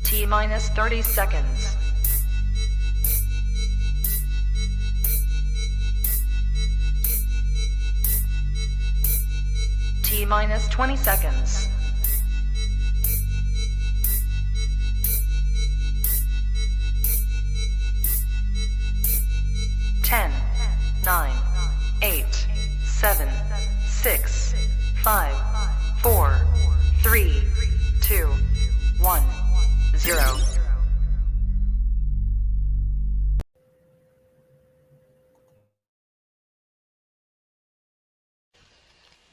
T-minus 30 seconds. T-minus 20 seconds. 10, 9, 8, 7, 6, 5, 4, 3, 2, 1, 0.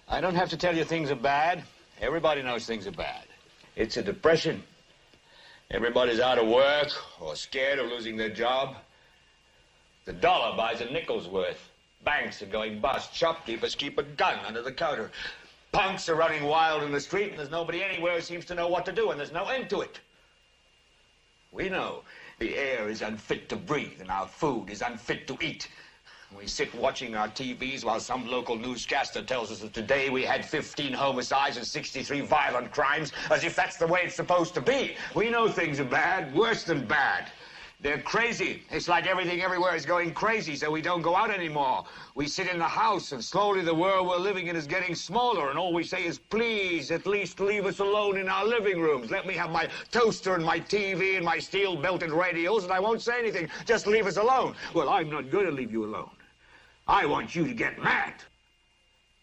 I don't have to tell you things are bad. Everybody knows things are bad. It's a depression. Everybody's out of work or scared of losing their job. The dollar buys a nickel's worth. Banks are going bust. Shopkeepers keep a gun under the counter. Punks are running wild in the street, and there's nobody anywhere who seems to know what to do, and there's no end to it. We know the air is unfit to breathe, and our food is unfit to eat. We sit watching our TVs while some local newscaster tells us that today we had 15 homicides and 63 violent crimes, as if that's the way it's supposed to be. We know things are bad, worse than bad. They're crazy. It's like everything everywhere is going crazy, so we don't go out anymore. We sit in the house, and slowly the world we're living in is getting smaller, and all we say is, please, at least leave us alone in our living rooms. Let me have my toaster and my TV and my steel-belted radios, and I won't say anything. Just leave us alone. Well, I'm not going to leave you alone. I want you to get mad.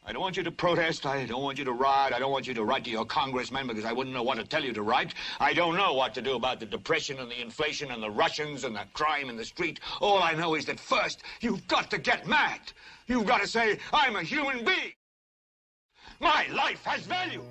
I don't want you to protest. I don't want you to riot. I don't want you to write to your congressman because I wouldn't know what to tell you to write. I don't know what to do about the depression and the inflation and the Russians and the crime in the street. All I know is that first, you've got to get mad. You've got to say, I'm a human being. My life has value.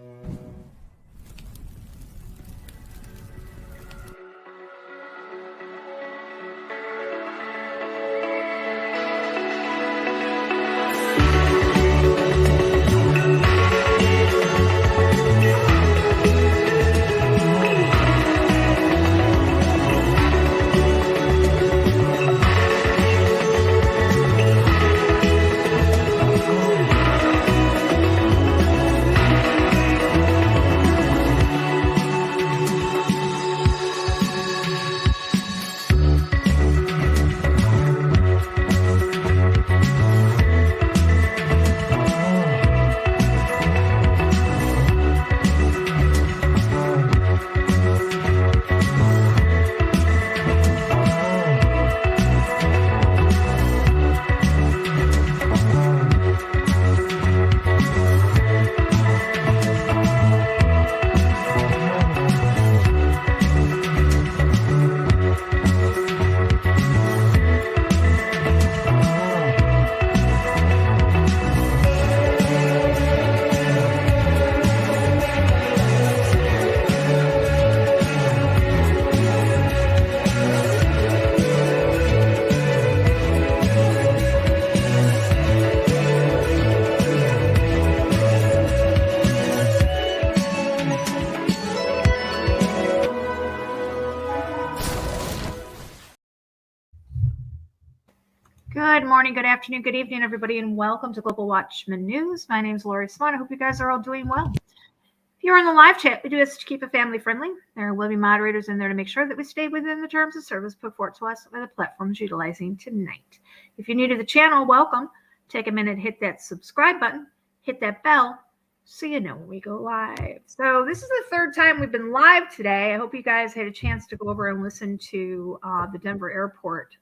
Good morning, good afternoon, good evening, everybody, and welcome to Global Watchman News. My name is Lori Swan. I hope you guys are all doing well. If you're in the live chat, we do this to keep it family friendly. There will be moderators in there to make sure that we stay within the terms of service put forth to us by the platforms utilizing tonight. If you're new to the channel, welcome. Take a minute, hit that subscribe button, hit that bell, so you know when we go live. So this is the third time we've been live today. I hope you guys had a chance to go over and listen to the Denver airport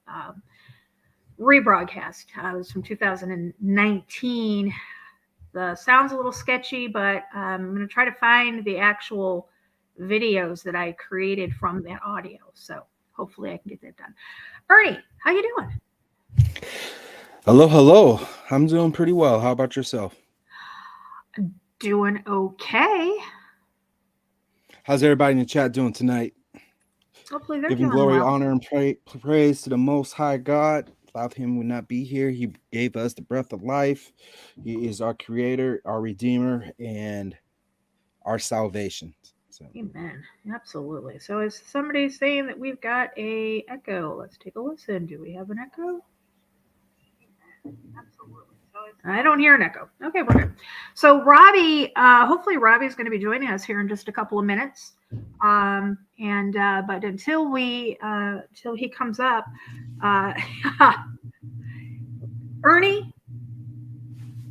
rebroadcast. It was from 2019. The sound's a little sketchy, but I'm going to try to find the actual videos that I created from that audio. So hopefully I can get that done. Ernie, how you doing? Hello. I'm doing pretty well. How about yourself? Doing okay. How's everybody in the chat doing tonight? Hopefully they're Giving doing glory, well. honor, and praise to the Most High God. Without him, we would not be here. He gave us the breath of life. He is our creator, our redeemer, and our salvation. So. Amen. Absolutely. So is somebody saying that we've got a echo? Let's take a listen. Do we have an echo? Absolutely. I don't hear an echo. Okay, we're good. So Robbie, hopefully Robbie's going to be joining us here in just a couple of minutes. But until he comes up, uh, Ernie,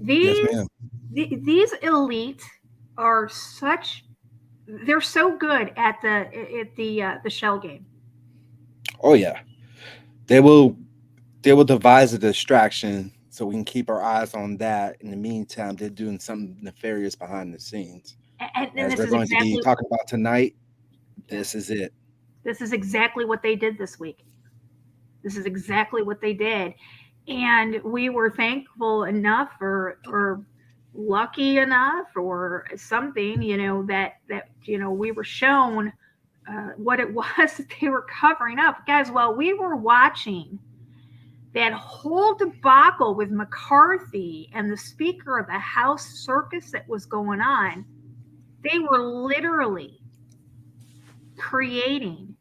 Yes, these ma'am. these elite are they're so good at the shell game. Oh yeah, they will devise a distraction so we can keep our eyes on that. In the meantime, they're doing something nefarious behind the scenes. And As this we're is going to be exactly talking about tonight, yeah, this is it. this is exactly what they did this week. This is exactly what they did. And we were thankful enough or lucky enough or something, that we were shown what it was that they were covering up. Guys, while we were watching that whole debacle with McCarthy and the Speaker of the House circus that was going on, they were literally creating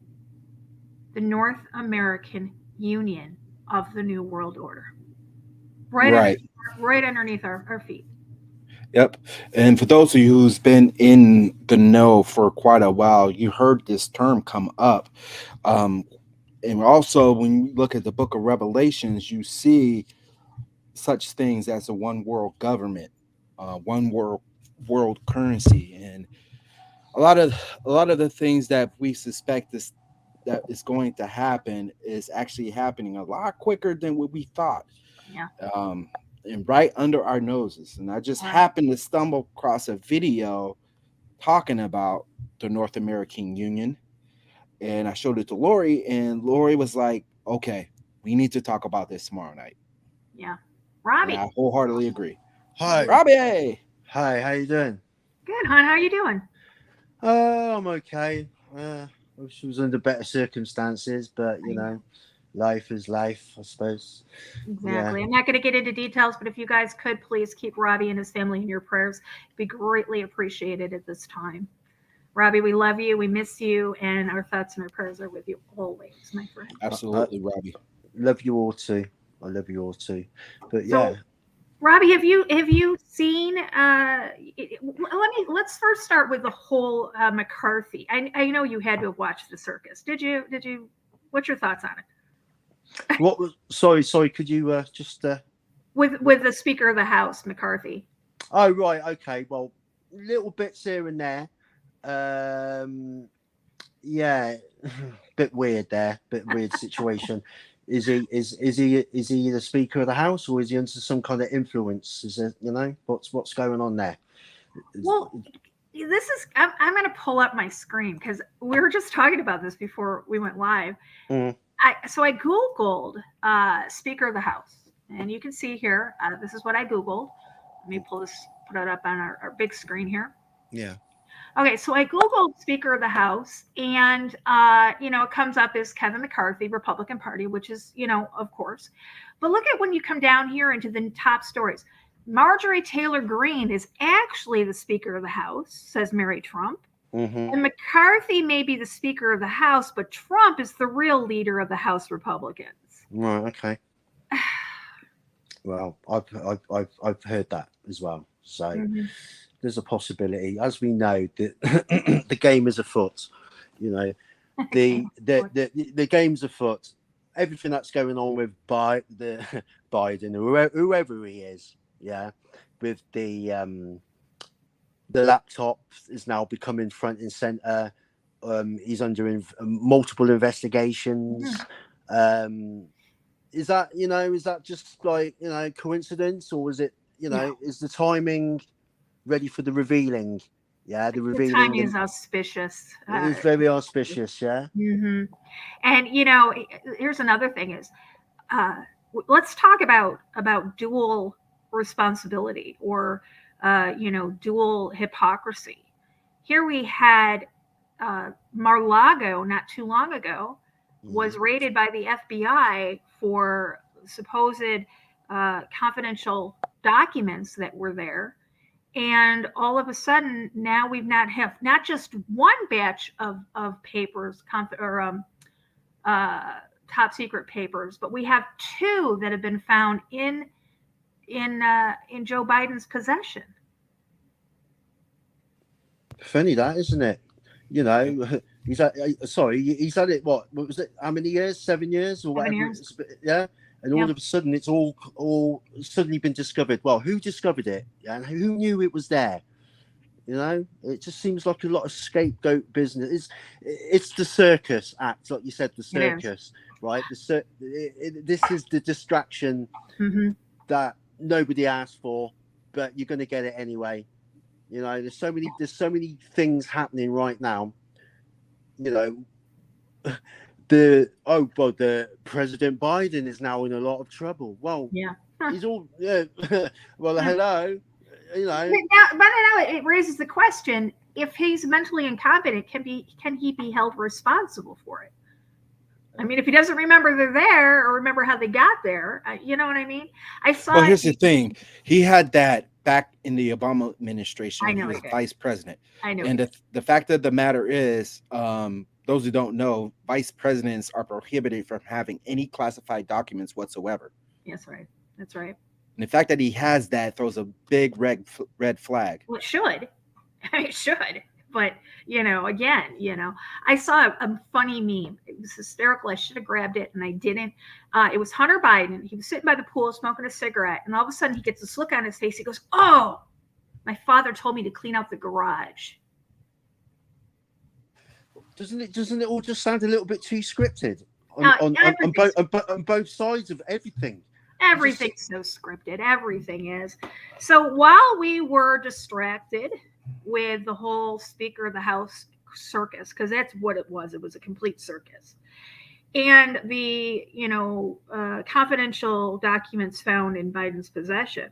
the North American Union of the New World Order right under, Right. right underneath our feet. Yep. And for those of you who's been in the know for quite a while, you heard this term come up. Um, and also, when you look at the Book of Revelations, you see such things as a one world government, one world currency, and a lot of the things that we suspect that is going to happen is actually happening a lot quicker than what we thought, Yeah, um, and right under our noses. And I just right. happened to stumble across a video talking about the North American Union, and I showed it to Lori, and Lori was like, "Okay, we need to talk about this tomorrow night," Yeah. and I Robbie. wholeheartedly agree. Hi. Robbie, Hi, how you doing? Good, hon. How are you doing? I'm okay. I wish it was under better circumstances, but I know. life is life, I suppose. Yeah. Exactly. I'm not going to get into details, but if you guys could please keep Robbie and his family in your prayers, it'd be greatly appreciated at this time. Robbie, we love you, we miss you, and our thoughts and our prayers are with you always, my friend. I absolutely, Robbie. love you all too. I love you all too. But So, yeah. Robbie, have you seen? Let's first start with the whole McCarthy. I know you had to watch the circus. Did you? Did you? What's your thoughts on it? What was sorry, could you just With the Speaker of the House, McCarthy. oh right, okay. Well, little bits here and there. Um yeah, bit weird there, bit weird situation. Is he the Speaker of the House, or is he under some kind of influence? Is it what's going on there? Well, this is. I'm going to pull up my screen because we were just talking about this before we went live. Mm, So I googled Speaker of the House, and you can see here. This is what I googled. Let me put it up on our big screen here. yeah. Okay, so I googled Speaker of the House, and it comes up as Kevin McCarthy, Republican Party, which is of course. But look at when you come down here into the top stories. Marjorie Taylor Greene is actually the Speaker of the House, says Mary Trump. Mm-hmm. And McCarthy may be the Speaker of the House, but Trump is the real leader of the House Republicans. Right. Okay. Well, I've heard that as well. So Mhm. there's a possibility, as we know, that the game is afoot. You know, the game's afoot. Everything that's going on with Biden, whoever he is, yeah, with the laptop is now becoming front and center. He's under multiple investigations. Is that just like coincidence, or is it No, is the timing ready for the revealing? Yeah, the the revealing timing is auspicious. is very auspicious. Yeah. Mhm. And here's another thing is, uh, let's talk about dual responsibility or dual hypocrisy. Here we had Mar-Lago not too long ago was raided by the FBI for supposed confidential documents that were there. And all of a sudden, now we've not just one batch of papers, uh, top secret papers, but we have two that have been found in Joe Biden's possession. Funny that, isn't it? You know, he's had, sorry, he's had it. What was it? How many years? 7 years or 7 whatever. years. Yeah. And Yeah. all of a sudden, it's all suddenly been discovered. Well, who discovered it? And who knew it was there? You know, it just seems like a lot of scapegoat business. It's the circus act, like you said, the circus, right? This is the distraction that nobody asked for, but you're going to get it anyway. You know, there's so many things happening right now. You know, the President Biden is now in a lot of trouble. Well, Yeah. he's all well, hello. You know, but now it raises the question: if he's mentally incompetent, can he be held responsible for it? I mean, if he doesn't remember they're there or remember how they got there, you know what I mean? I saw. Well, here's the thing: he had that back in the Obama administration. I know he was he did. vice president. I know. And the fact of the matter is, those who don't know, vice presidents are prohibited from having any classified documents whatsoever. That's right. That's right. And the fact that he has that throws a big red flag. Well, it should. It should. But, you know, again, you know, I saw a funny meme. It was hysterical. I should have grabbed it and I didn't. It was Hunter Biden. He was sitting by the pool smoking a cigarette. And all of a sudden he gets this look on his face. He goes, "Oh, my father told me to clean out the garage." doesn't it all just sound a little bit too scripted on both sides of everything? Everything's so scripted. Everything is. So while we were distracted with the whole Speaker of the House circus, because that's what it was a complete circus, and the confidential documents found in Biden's possession,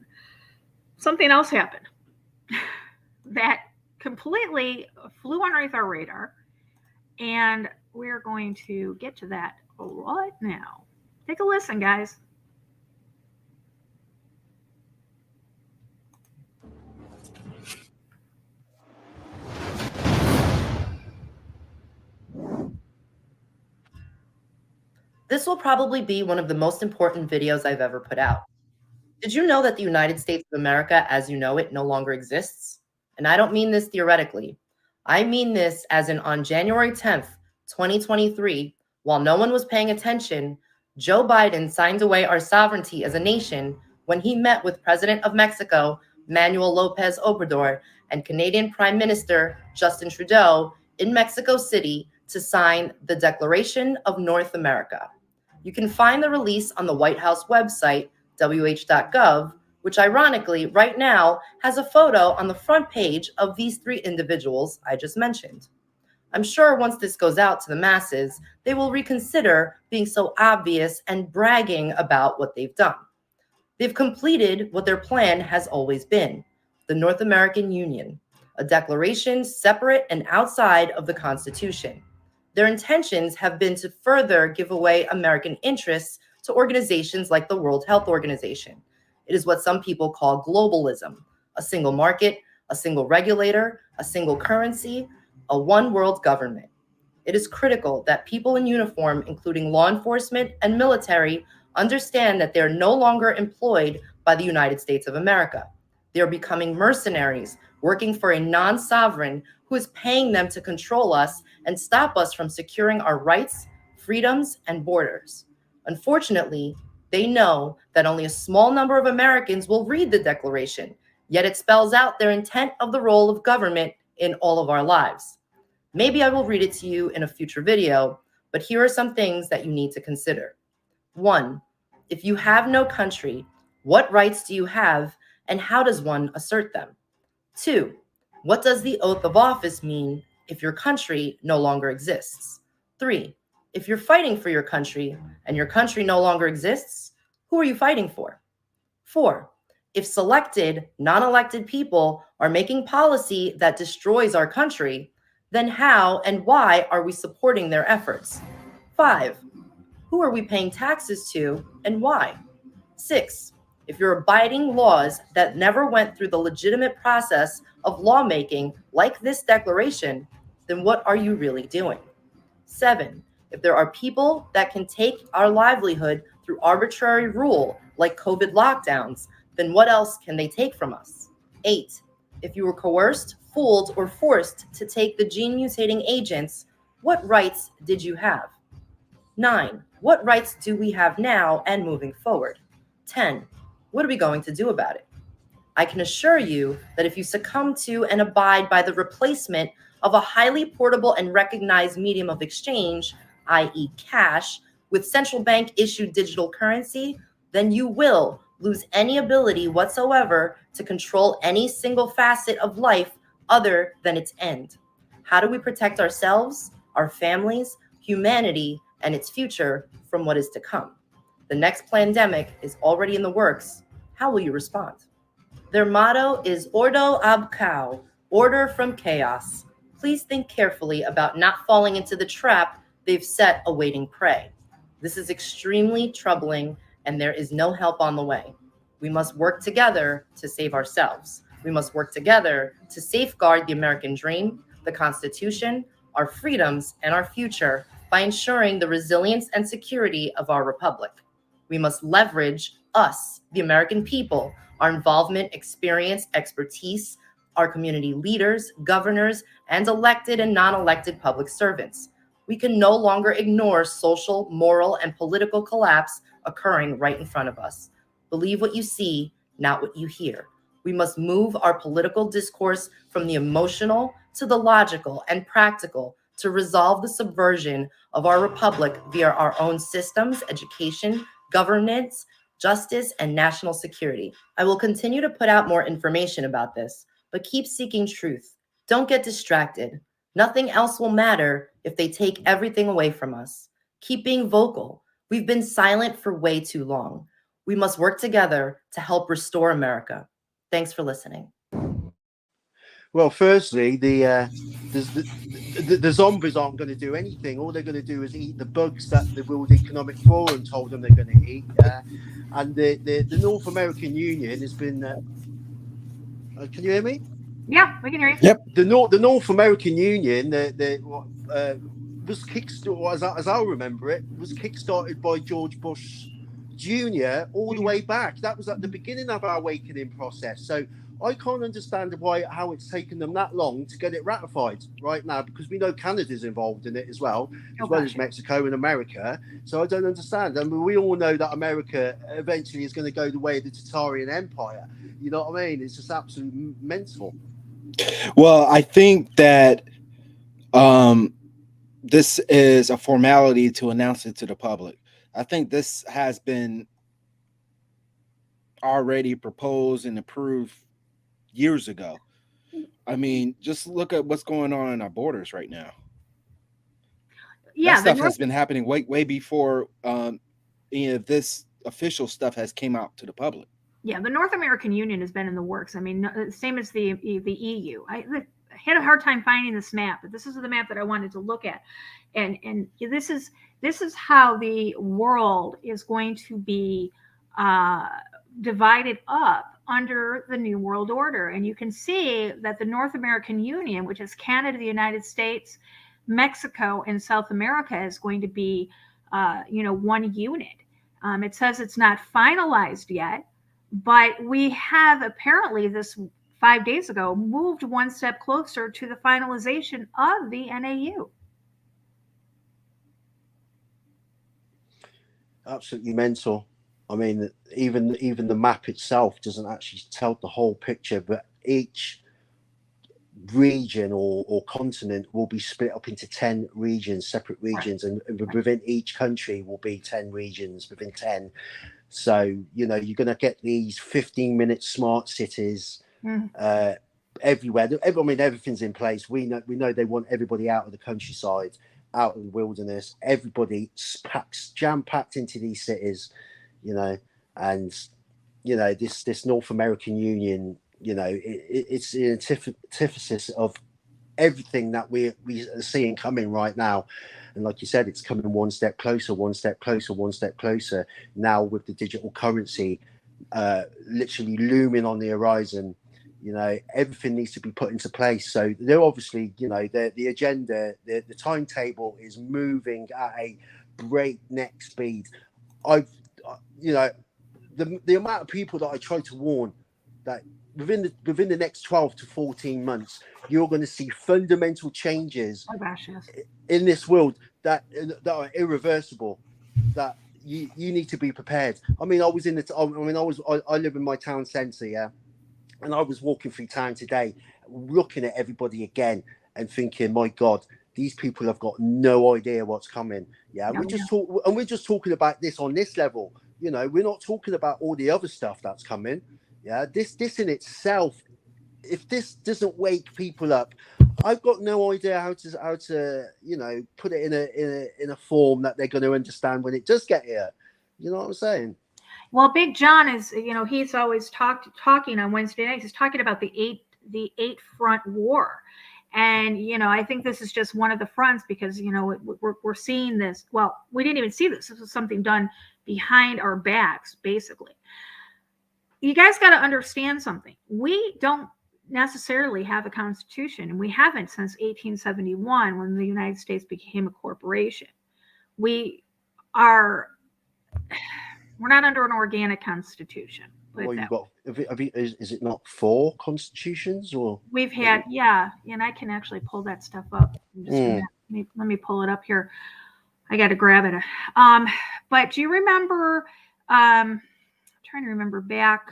something else happened that completely flew underneath our radar, and we're going to get to that right now. Take a listen, guys. This will probably be one of the most important videos I've ever put out. Did you know that the United States of America, as you know it, no longer exists? And I don't mean this theoretically. I mean this as in on January 10th, 2023, while no one was paying attention, Joe Biden signed away our sovereignty as a nation when he met with President of Mexico, Manuel Lopez Obrador, and Canadian Prime Minister Justin Trudeau in Mexico City to sign the Declaration of North America. You can find the release on the White House website, wh.gov, which ironically right now has a photo on the front page of these three individuals I just mentioned. I'm sure once this goes out to the masses, they will reconsider being so obvious and bragging about what they've done. They've completed what their plan has always been, the North American Union, a declaration separate and outside of the Constitution. Their intentions have been to further give away American interests to organizations like the World Health Organization. It is what some people call globalism, a single market, a single regulator, a single currency, a one world government. It is critical that people in uniform, including law enforcement and military, understand that they are no longer employed by the United States of America. They are becoming mercenaries, working for a non-sovereign who is paying them to control us and stop us from securing our rights, freedoms, and borders. Unfortunately, they know that only a small number of Americans will read the Declaration, yet it spells out their intent of the role of government in all of our lives. Maybe I will read it to you in a future video, but here are some things that you need to consider. 1, if you have no country, what rights do you have and how does one assert them? 2, what does the oath of office mean if your country no longer exists? 3, if you're fighting for your country and your country no longer exists, who are you fighting for? 4, if selected, non-elected people are making policy that destroys our country, then how and why are we supporting their efforts? 5, who are we paying taxes to and why? 6, if you're abiding laws that never went through the legitimate process of lawmaking like this declaration, then what are you really doing? 7, if there are people that can take our livelihood through arbitrary rule like COVID lockdowns, then what else can they take from us? 8, if you were coerced, fooled or forced to take the gene-mutating agents, what rights did you have? 9. What rights do we have now and moving forward? 10. What are we going to do about it? I can assure you that if you succumb to and abide by the replacement of a highly portable and recognized medium of exchange, i.e. cash, with central bank issued digital currency, then you will lose any ability whatsoever to control any single facet of life other than its end. How do we protect ourselves, our families, humanity, and its future from what is to come? The next pandemic is already in the works. How will you respond? Their motto is Ordo ab Cao, order from chaos. Please think carefully about not falling into the trap they've set awaiting prey. This is extremely troubling, and there is no help on the way. We must work together to save ourselves. We must work together to safeguard the American dream, the Constitution, our freedoms, and our future by ensuring the resilience and security of our republic. We must leverage us, the American people, our involvement, experience, expertise, our community leaders, governors, and elected and non-elected public servants. We can no longer ignore social, moral, and political collapse occurring right in front of us. Believe what you see, not what you hear. We must move our political discourse from the emotional to the logical and practical to resolve the subversion of our republic via our own systems, education, governance, justice, and national security. I will continue to put out more information about this, but keep seeking truth. Don't get distracted. Nothing else will matter if they take everything away from us. Keep being vocal. We've been silent for way too long. We must work together to help restore America. Thanks for listening. Well, firstly, the zombies aren't going to do anything. All they're going to do is eat the bugs that the World Economic Forum told them they're going to eat. And the North American Union has been. Can you hear me? Yeah, we can hear you. Yep. The North American Union was kickstarted, as I remember it, was kickstarted by George Bush Jr. all the way back. That was at the beginning of our awakening process. So I can't understand how it's taken them that long to get it ratified right now, because we know Canada's involved in it as well as Mexico and America. So I don't understand. I mean, we all know that America eventually is going to go the way of the Tatarian Empire. You know what I mean? It's just absolutely mental. Well, I think that this is a formality to announce it to the public. I think this has been already proposed and approved years ago. I mean, just look at what's going on in our borders right now. Yeah, that stuff has been happening way before this official stuff has came out to the public. Yeah, the North American Union has been in the works. I mean, same as the EU. I had a hard time finding this map, but this is the map that I wanted to look at, and this is how the world is going to be divided up under the New World Order. And you can see that the North American Union, which is Canada, the United States, Mexico, and South America, is going to be one unit. It says it's not finalized yet, but we have apparently this 5 days ago moved one step closer to the finalization of the NAU. Absolutely mental. I mean, even the map itself doesn't actually tell the whole picture, but each region or continent will be split up into 10 regions, separate regions, and within each country will be 10 regions within 10. So, you're going to get these 15-minute smart cities everywhere. I mean, everything's in place. We know they want everybody out of the countryside, out of the wilderness. Everybody jam-packed into these cities, and this North American Union, it's the antithesis of everything that we are seeing coming right now. And like you said, it's coming one step closer now, with the digital currency literally looming on the horizon. Everything needs to be put into place. So they're obviously, the agenda, the timetable is moving at a breakneck speed. The amount of people that I try to warn that within the next 12 to 14 months, you're going to see fundamental changes Oh gosh, yes. in this world that are irreversible. That you need to be prepared. I mean, I live in my town centre, yeah, and I was walking through town today, looking at everybody again and thinking, my God, these people have got no idea what's coming. Yeah, we're just talking about this on this level. You know, we're not talking about all the other stuff that's coming. Yeah, this in itself, if this doesn't wake people up, I've got no idea how to put it in a form that they're going to understand when it does get here. You know what I'm saying? Well, Big John is, he's always talking on Wednesday nights. He's talking about the eight front war. And, I think this is just one of the fronts because, we're seeing this. Well, we didn't even see this. This was something done behind our backs, basically. You guys got to understand something. We don't necessarily have a constitution, and we haven't since 1871 when the United States became a corporation. We're not under an organic constitution. Well, you've got. Is it not 4 constitutions or? We've had, yeah, and I can actually pull that stuff up. Let me pull it up here. I got to grab it. But do you remember? I'm trying to remember back.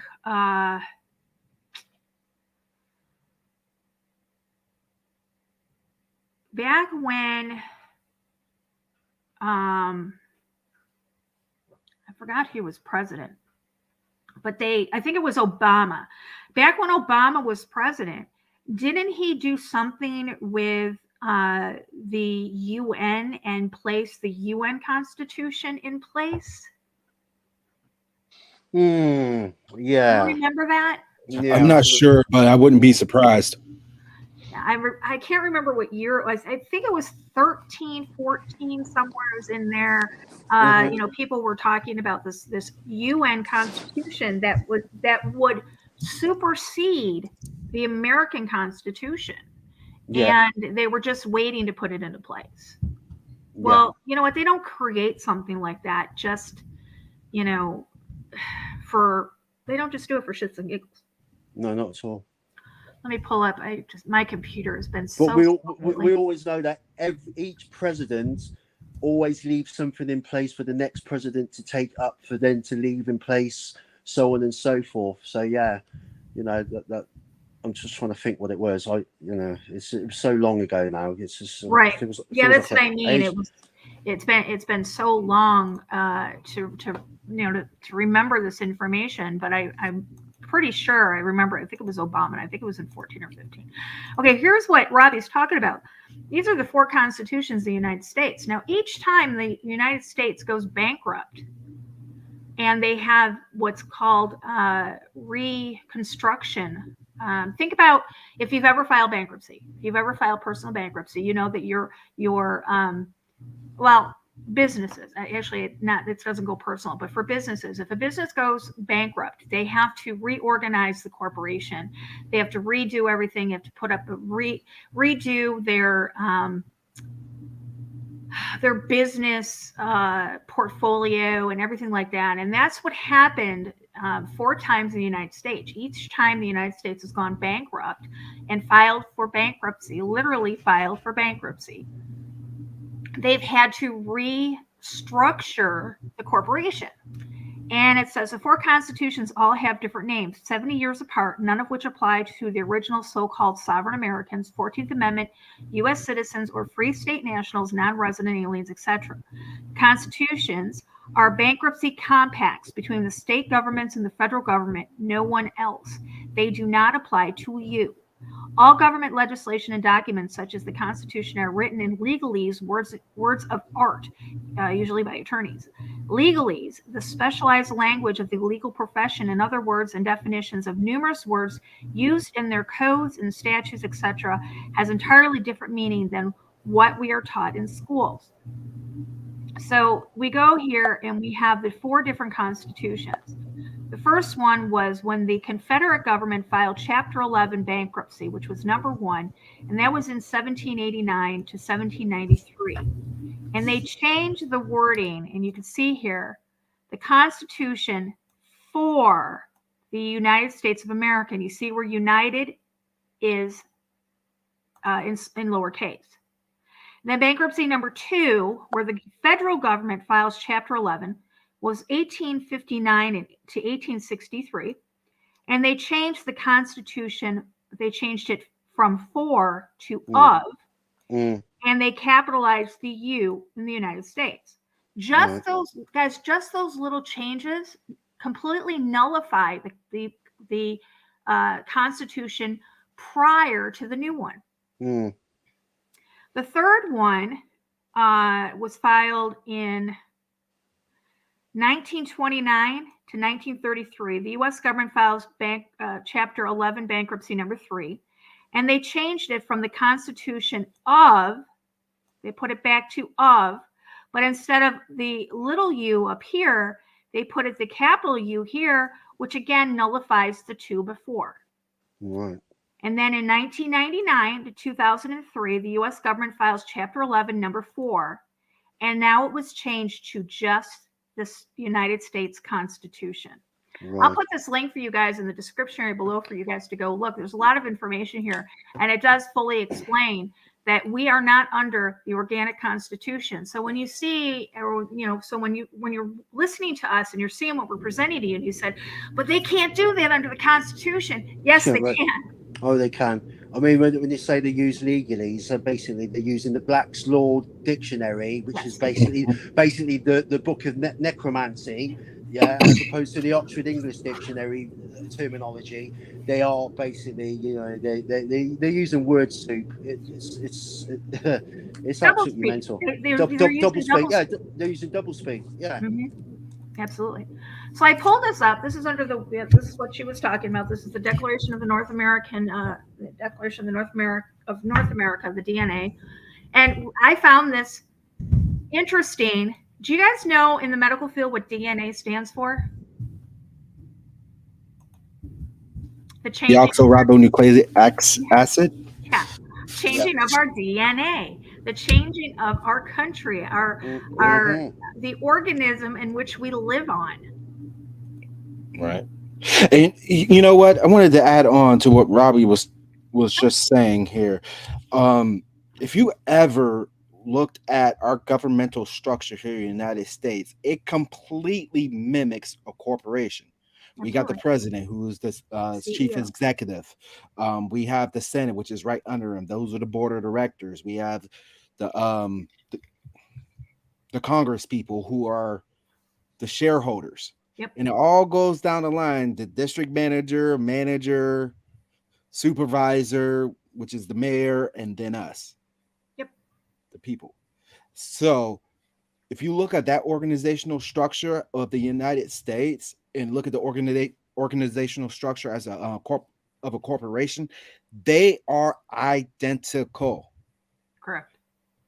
Back when. I forgot who was president. But I think it was Obama. Back when Obama was president, didn't he do something with the UN and place the UN Constitution in place? Yeah. You remember that? Yeah, I'm not sure, but I wouldn't be surprised. I can't remember what year it was. I think it was 13, 14, somewhere in there. People were talking about this UN Constitution that would supersede the American Constitution. Yeah. And they were just waiting to put it into place. Well, you know what? They don't create something like that just, they don't just do it for shits and giggles. No, not at all. Let me pull up. My computer has been so. But we always know that each president always leaves something in place for the next president to take up, for them to leave in place, so on and so forth. So yeah, that I'm just trying to think what it was. It was so long ago now. It's just right. That's what I mean. It's been so long to remember this information, but I'm pretty sure I remember. I think it was Obama. And I think it was in 14 or 15. Okay, here's what Robbie's talking about. These are the 4 constitutions of the United States. Now, each time the United States goes bankrupt, and they have what's called reconstruction. Think about if you've ever filed bankruptcy. If you've ever filed personal bankruptcy, you know that your businesses, actually not, it doesn't go personal, but for businesses, if a business goes bankrupt, they have to reorganize the corporation. They have to redo everything. You have to put up redo their business portfolio and everything like that. And that's what happened 4 times in the United States. Each time the United States has gone bankrupt and filed for bankruptcy, literally filed for bankruptcy, they've had to restructure the corporation. And it says the 4 constitutions all have different names, 70 years apart, none of which apply to the original so-called sovereign Americans, 14th Amendment, U.S. citizens, or free state nationals, non-resident aliens, etc. Constitutions are bankruptcy compacts between the state governments and the federal government, no one else. They do not apply to you. All government legislation and documents such as the Constitution are written in legalese, words of art, usually by attorneys. Legalese, the specialized language of the legal profession, and other words and definitions of numerous words used in their codes and statutes, etc., has entirely different meaning than what we are taught in schools. So we go here and we have the 4 different constitutions. The first one was when the Confederate government filed Chapter 11 bankruptcy, which was number 1, and that was in 1789 to 1793. And they changed the wording, and you can see here, the Constitution for the the United States of America. And you see where United is in lowercase. And then bankruptcy number 2, where the federal government files Chapter 11, was 1859 to 1863. And they changed the Constitution. They changed it from for to of. And they capitalized the U in the United States. Just those little changes completely nullify the Constitution prior to the new one. The third one was filed in 1929 to 1933. The U.S. government files Chapter 11 bankruptcy number 3. And they changed it from the Constitution of, they put it back to of, but instead of the little u up here, they put it the capital U here, which again nullifies the 2 before. Right. And then in 1999 to 2003, the U.S. government files Chapter 11, number 4, and now it was changed to just this United States Constitution. Right. I'll put this link for you guys in the description area below for you guys to go look. There's a lot of information here, and it does fully explain that we are not under the organic Constitution. So when you see, or so when you're listening to us and you're seeing what we're presenting to you, and you said, but they can't do that under the Constitution. Yes, they can. Oh, they can. I mean, when they say they use legalese, so basically they're using the Black's Law Dictionary, which is basically the book of necromancy. Yeah, as opposed to the Oxford English Dictionary terminology, they are basically, they're using word soup. It's absolutely mental. Double speak. Yeah, they're using double speak. Yeah, absolutely. So I pulled this up. This is this is what she was talking about. This is the Declaration of the North American, Declaration of North America, the DNA, and I found this interesting. Do you guys know in the medical field what DNA stands for? The deoxyribonucleic acid? Yeah. Changing of our DNA, the changing of our country, the organism in which we live on. Right. And you know what? I wanted to add on to what Robbie was just saying here. If you ever looked at our governmental structure here in the United States, it completely mimics a corporation. We got the president, who is the chief executive. We have the Senate, which is right under him. Those are the board of directors. We have the Congress people, who are the shareholders. Yep. And it all goes down the line: the district manager, supervisor, which is the mayor, and then us. The people. So if you look at that organizational structure of the United States and look at the organizational structure as a corporation, they are identical. Correct.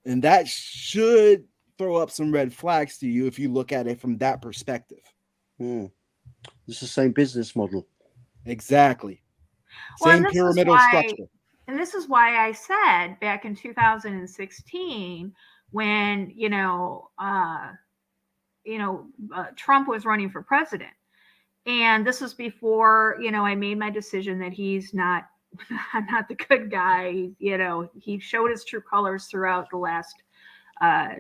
And that should throw up some red flags to you if you look at it from that perspective. It's the same business model. Exactly. Same pyramidal structure. And this is why I said back in 2016, when Trump was running for president, and this was before I made my decision that he's not the good guy. He showed his true colors throughout the last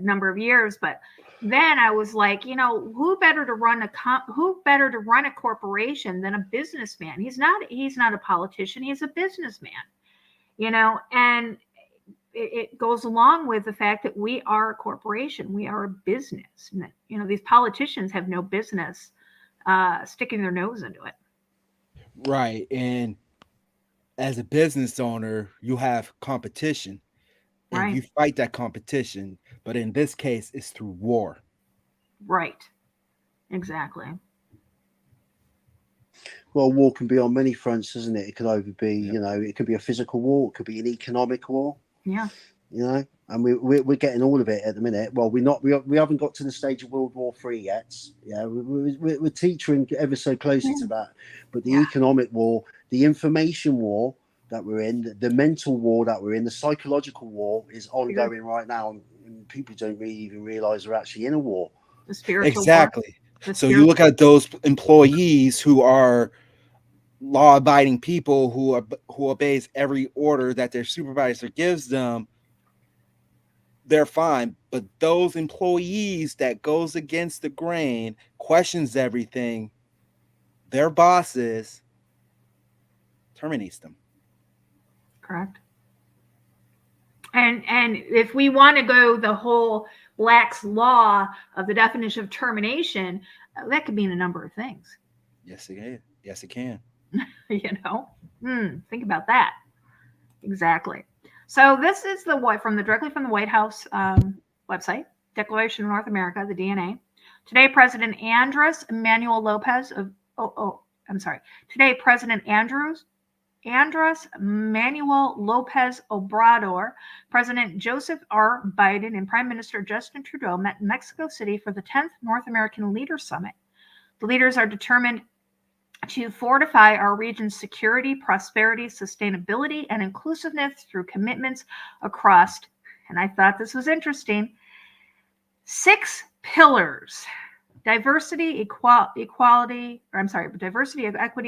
number of years, but then I was like, who better to run a corporation than a businessman? He's not a politician. He's a businessman. And it goes along with the fact that we are a corporation. We are a business. These politicians have no business sticking their nose into it. Right. And as a business owner, you have competition. And right. You fight that competition. But in this case, it's through war. Right. Exactly. Well, war can be on many fronts, isn't it? It could either be, it could be a physical war, it could be an economic war. Yeah. And we're getting all of it at the minute. Well, we haven't got to the stage of World War III yet. Yeah, we're teetering ever so closer to that. But the economic war, the information war that we're in, the mental war that we're in, the psychological war is ongoing right now, and people don't really even realize we're actually in a war. The spiritual exactly. war. So you look at those employees who are law-abiding people who obeys every order that their supervisor gives them, they're fine. But those employees that goes against the grain, questions everything, their bosses, terminates them. Correct. And if we want to go the whole Black's law of the definition of termination, that could mean a number of things. Yes, it is. Yes, it can. You know, think about that. Exactly. So this is directly from the White House website, Declaration of North America, the DNA. Today, President Andres Manuel Lopez of Today, President Andres Manuel Lopez Obrador, President Joseph R. Biden, and Prime Minister Justin Trudeau met in Mexico City for the 10th North American Leaders Summit. The leaders are determined to fortify our region's security, prosperity, sustainability, and inclusiveness through commitments across, and I thought this was interesting, 6 pillars: diversity, equity,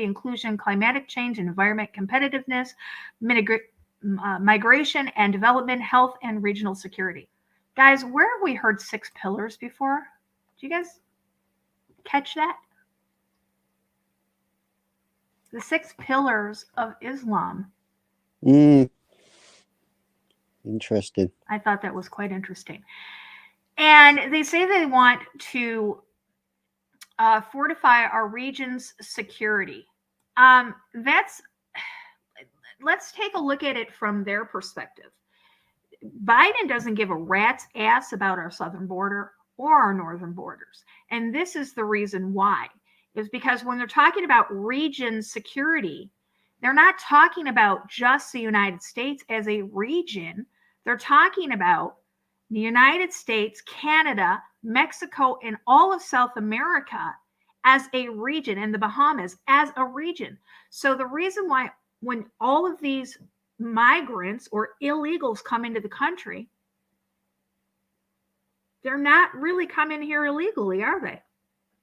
inclusion, climatic change, environment, competitiveness, migration and development, health, and regional security. Guys, where have we heard 6 pillars before? Do you guys catch that? The 6 pillars of Islam. Interesting. I thought that was quite interesting. And they say they want to fortify our region's security. Let's take a look at it from their perspective. Biden doesn't give a rat's ass about our southern border or our northern borders. And this is the reason why. Is because when they're talking about region security, they're not talking about just the United States as a region. They're talking about the United States, Canada, Mexico, and all of South America as a region, and the Bahamas as a region. So the reason why when all of these migrants or illegals come into the country, they're not really coming here illegally, are they?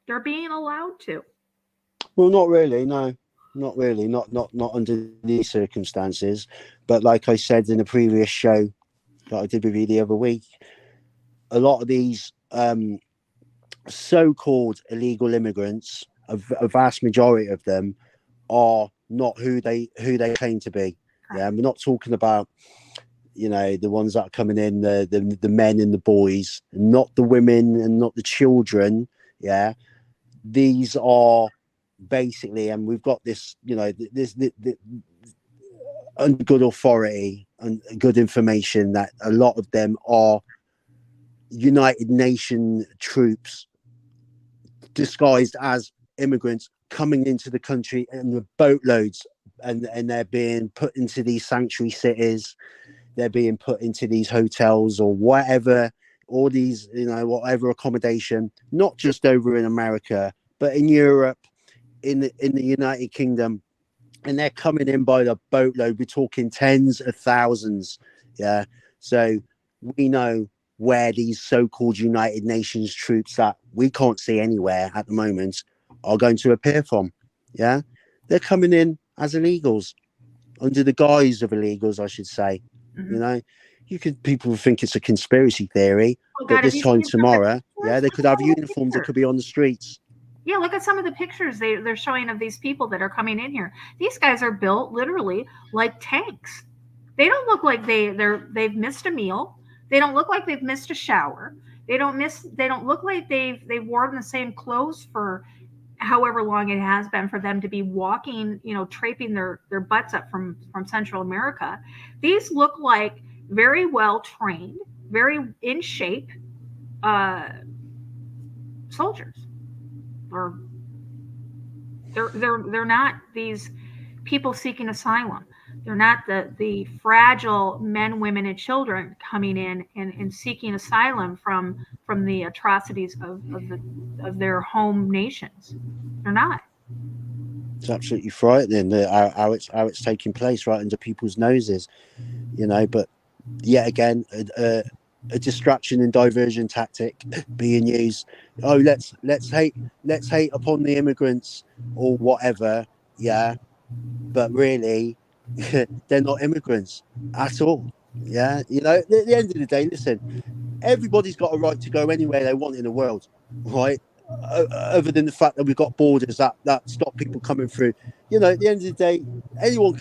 They're being allowed to. Well, not really. No, not really. Not under these circumstances. But like I said in a previous show that I did with you the other week, a lot of these so-called illegal immigrants, a vast majority of them, are not who they claim to be. Yeah, we're not talking about, you know, the ones that are coming in, the men and the boys, not the women and not the children. Yeah. These are basically, and we've got this, you know, this under good authority and good information that a lot of them are United Nations troops disguised as immigrants coming into the country in the boatloads, and they're being put into these sanctuary cities, they're being put into these hotels or whatever, all these, you know, whatever accommodation, not just over in America, but in Europe, in the United Kingdom, and they're coming in by the boatload. We're talking tens of thousands. Yeah. So we know where these so-called United Nations troops that we can't see anywhere at the moment are going to appear from. Yeah. They're coming in as illegals, under the guise of illegals, I should say. Mm-hmm. You know, people think it's a conspiracy theory, but this time tomorrow, yeah, they could have uniforms that could be on the streets. Yeah, look at some of the pictures they're showing of these people that are coming in here. These guys are built literally like tanks. They don't look like they've missed a meal. They don't look like they've missed a shower. They don't look like they've worn the same clothes for however long it has been for them to be walking, you know, traping their butts up from Central America. These look like very well trained, very in shape soldiers. Or they're not these people seeking asylum. They're not the fragile men, women, and children coming in and seeking asylum from the atrocities of their home nations. They're not. It's absolutely frightening how it's taking place right under people's noses, you know. But yet again, a distraction and diversion tactic being used. Oh, let's hate upon the immigrants or whatever. Yeah, but really, they're not immigrants at all. Yeah, you know, at the end of the day, listen, everybody's got a right to go anywhere they want in the world, right? Other than the fact that we've got borders that stop people coming through. You know, at the end of the day, anyone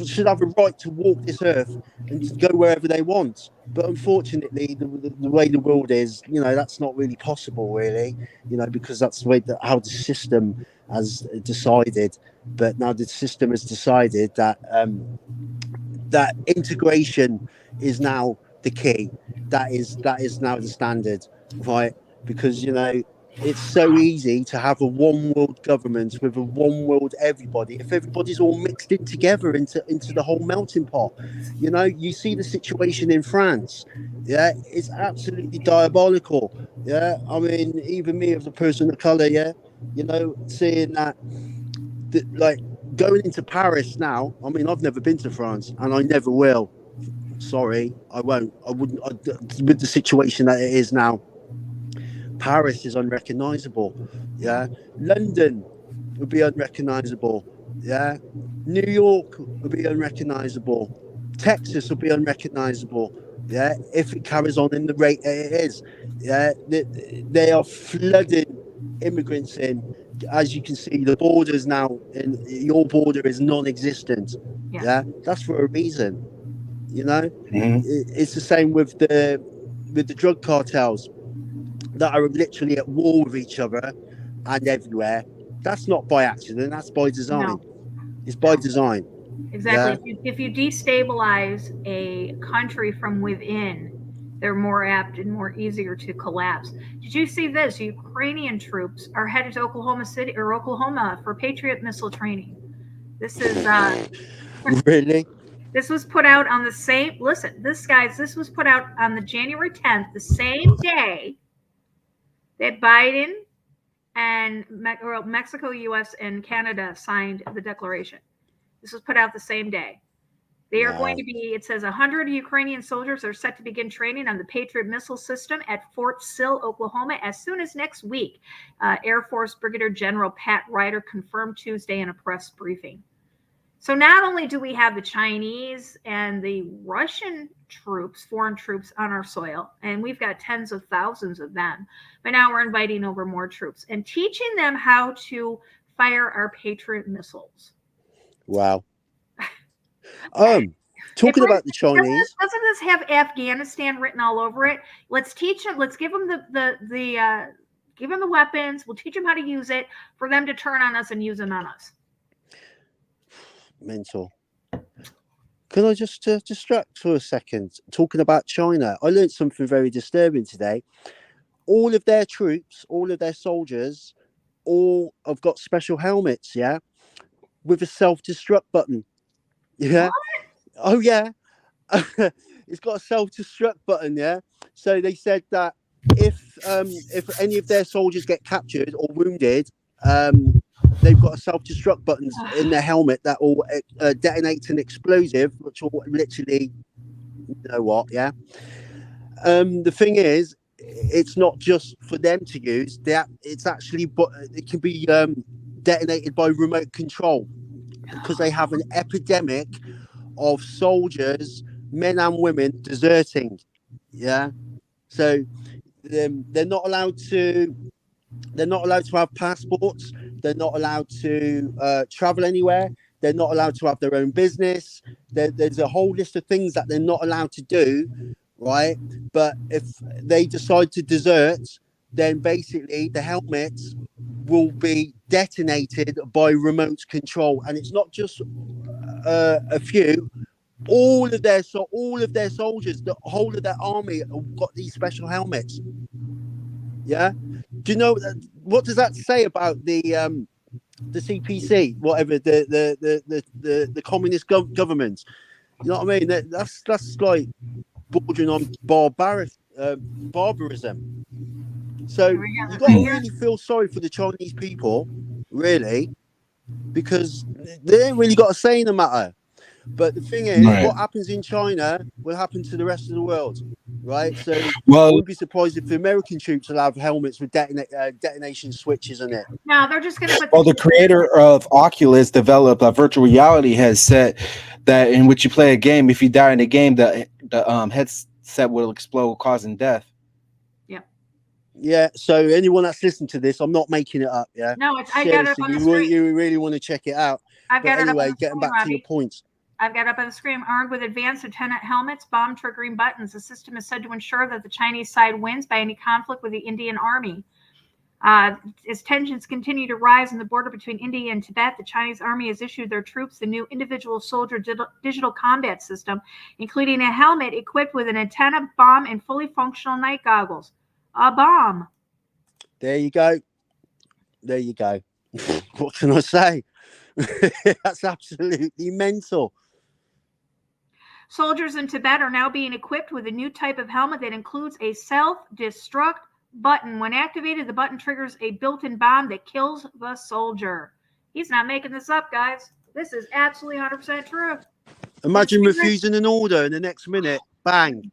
should have a right to walk this earth and to go wherever they want. But unfortunately, the way the world is, you know, that's not really possible, really. You know, because that's the way that how the system has decided. But now the system has decided that that integration is now the key. That is now the standard, right? Because you know it's so easy to have a one world government with a one world everybody if everybody's all mixed in together into the whole melting pot. You know, you see the situation in France. Yeah, it's absolutely diabolical. Yeah, I mean, even me as a person of color, yeah, you know, seeing that like going into Paris now. I mean, I've never been to France, and I never will. Sorry, I won't. I wouldn't. With the situation that it is now, Paris is unrecognizable. Yeah, London would be unrecognizable. Yeah, New York would be unrecognizable. Texas would be unrecognizable. Yeah, if it carries on in the rate that it is. Yeah, they are flooding immigrants in. As you can see, the borders now, and your border is non-existent. Yeah. Yeah, that's for a reason. You know, Mhm. it's the same with the drug cartels that are literally at war with each other and everywhere. That's not by accident. That's by design. No. It's by design. Exactly. Yeah. If you destabilize a country from within, they're more apt and more easier to collapse. Did you see this? Ukrainian troops are headed to Oklahoma City or Oklahoma for Patriot missile training. This is Really? this was put out on the same. Listen, this was put out on the January 10th, the same day that Biden and Mexico, U.S., and Canada signed the declaration. This was put out the same day. They are going Wow. to be, it says 100 Ukrainian soldiers are set to begin training on the Patriot missile system at Fort Sill, Oklahoma, as soon as next week. Air Force Brigadier General Pat Ryder confirmed Tuesday in a press briefing. So not only do we have the Chinese and the Russian troops, foreign troops on our soil, and we've got tens of thousands of them, but now we're inviting over more troops and teaching them how to fire our Patriot missiles. Wow. Okay. Talking about the Doesn't Chinese. this have Afghanistan written all over it? Let's teach them. Let's give them give them the weapons. We'll teach them how to use it for them to turn on us and use them on us. Mental. Can I just distract for a second? Talking about China, I learned something very disturbing today. All of their troops, all of their soldiers, all have got special helmets, yeah, with a self-destruct button. Yeah. What? Oh yeah. It's got a self-destruct button, yeah. So they said that if any of their soldiers get captured or wounded, they've got a self-destruct buttons in their helmet that will detonate an explosive, which will literally, you know what, yeah. The thing is, it's not just for them to use. It's actually, but it can be detonated by remote control because they have an epidemic of soldiers, men and women, deserting. Yeah, so they're not allowed to. They're not allowed to have passports. They're not allowed to travel anywhere. They're not allowed to have their own business. There's a whole list of things that they're not allowed to do, right? But if they decide to desert, then basically the helmets will be detonated by remote control, and it's not just a few. All of their soldiers, the whole of their army, have got these special helmets. Yeah. Do you know what does that say about the CPC, whatever the communist government? You know what I mean? That's like bordering on barbarism. So you got to really feel sorry for the Chinese people, really, because they ain't really got a say in the matter. But the thing is, Right. what happens in China will happen to the rest of the world, right? So I Well, wouldn't be surprised if the American troops will have helmets with detonation switches on it. No, they're just going to put well, the creator of Oculus developed a virtual reality headset that in which you play a game. If you die in the game, the headset will explode, causing death. Yeah. So anyone that's listened to this, I'm not making it up. Yeah. No, it's I got it up Seriously, on the screen. you really want to check it out. I've But got it up on anyway, the getting screen, back to your Robbie. points. I've got up on the screen, armed with advanced antenna helmets, bomb triggering buttons. The system is said to ensure that the Chinese side wins by any conflict with the Indian army. As tensions continue to rise on the border between India and Tibet, the Chinese army has issued their troops the new individual soldier digital combat system, including a helmet equipped with an antenna, bomb, and fully functional night goggles. A bomb. There you go. There you go. What can I say? That's absolutely mental. Soldiers in Tibet are now being equipped with a new type of helmet that includes a self-destruct button. When activated, the button triggers a built-in bomb that kills the soldier. He's not making this up, guys. This is absolutely 100% true. Imagine refusing an order in the next minute. Bang.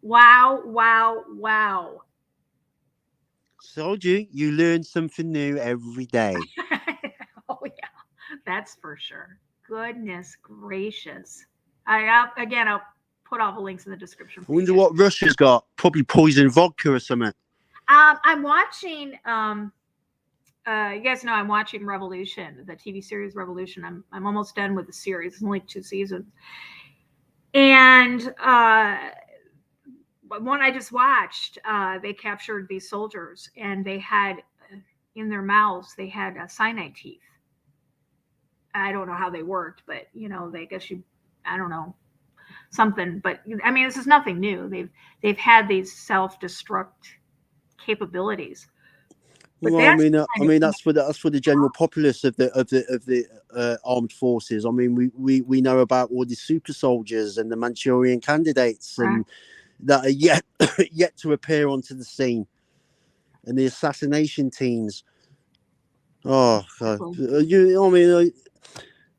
Wow, wow, wow. Told you, you learn something new every day. Oh, yeah. That's for sure. Goodness gracious. I'll put all the links in the description. I wonder what Russia's got. Probably poison vodka or something. I'm watching. You guys know I'm watching Revolution, the TV series Revolution. I'm almost done with the series. It's only 2 seasons, and one I just watched. They captured these soldiers, and they had in their mouths they had cyanide teeth. I don't know how they worked, but they guess I don't know. Something, but I mean, this is nothing new. They've had these self-destruct capabilities. But well, I mean, that's for the general populace of the armed forces. I mean, we know about all the super soldiers and the Manchurian candidates, and that are yet to appear onto the scene, and the assassination teams. Oh,